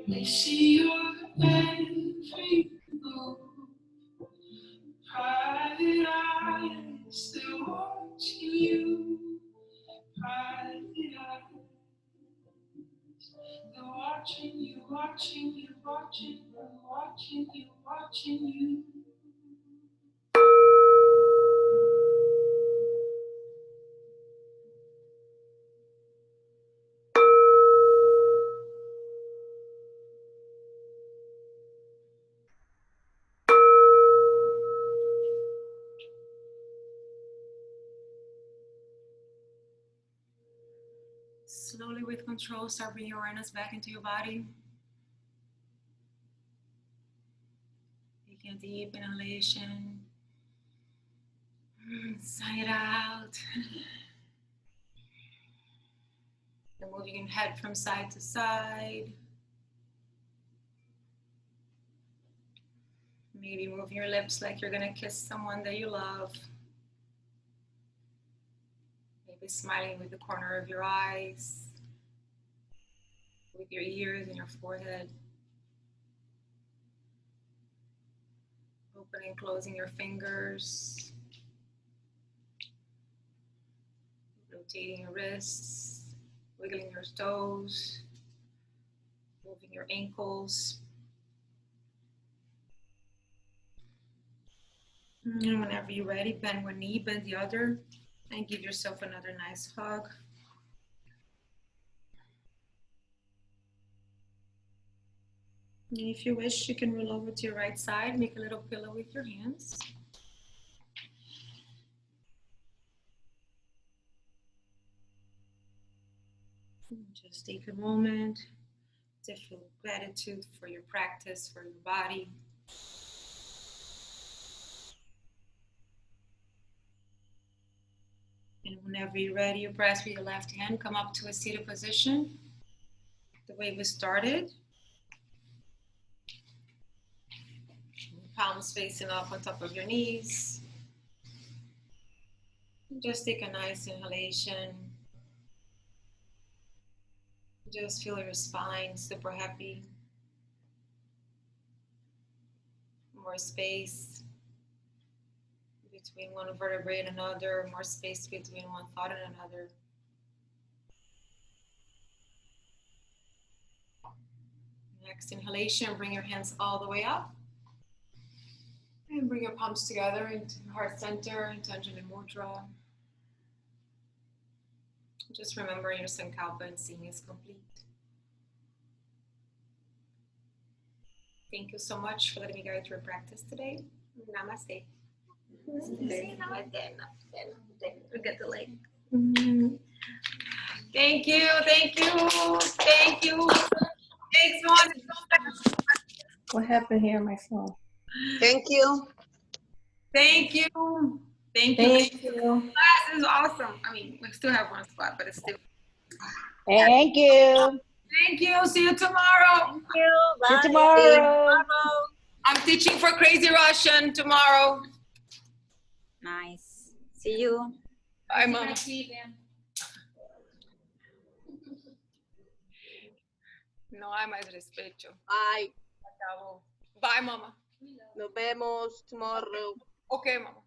They see your every move. Private eyes, they're watching you. Private eyes, they're watching you, watching you, watching you, watching you, watching you. Slowly with control, start bringing your awareness back into your body. Taking a deep inhalation. Sigh it out. And moving your head from side to side. Maybe move your lips like you're gonna kiss someone that you love. Maybe smiling with the corner of your eyes, with your ears and your forehead. Opening and closing your fingers. Rotating your wrists, wiggling your toes, moving your ankles. And whenever you're ready, bend one knee, bend the other, and give yourself another nice hug. And if you wish, you can roll over to your right side, make a little pillow with your hands. And just take a moment to feel gratitude for your practice, for your body. And whenever you're ready, you press with your left hand, come up to a seated position, the way we started. Palms facing up on top of your knees. Just take a nice inhalation. Just feel your spine super happy. More space between one vertebrae and another, more space between one thought and another. Next inhalation, bring your hands all the way up. And bring your palms together into heart center, into Anjali Mudra. Just remember your Sankalpa and seeing is complete. Thank you so much for letting me guide through practice today. Namaste. Forget the leg. Thank you, thank you, thank you. Thanks, Mon. What happened here on my phone? Thank you. Thank you. Thank you. Thank you. Class is awesome. I mean, we still have one spot, but it's still. Thank you. Thank you. See you tomorrow. Thank you. See you tomorrow. I'm teaching for Crazy Russian tomorrow. Nice. See you. Bye, Mama. No hay más respeto. Bye. Bye, Mama. Nos vemos tomorrow. Okay, Mama.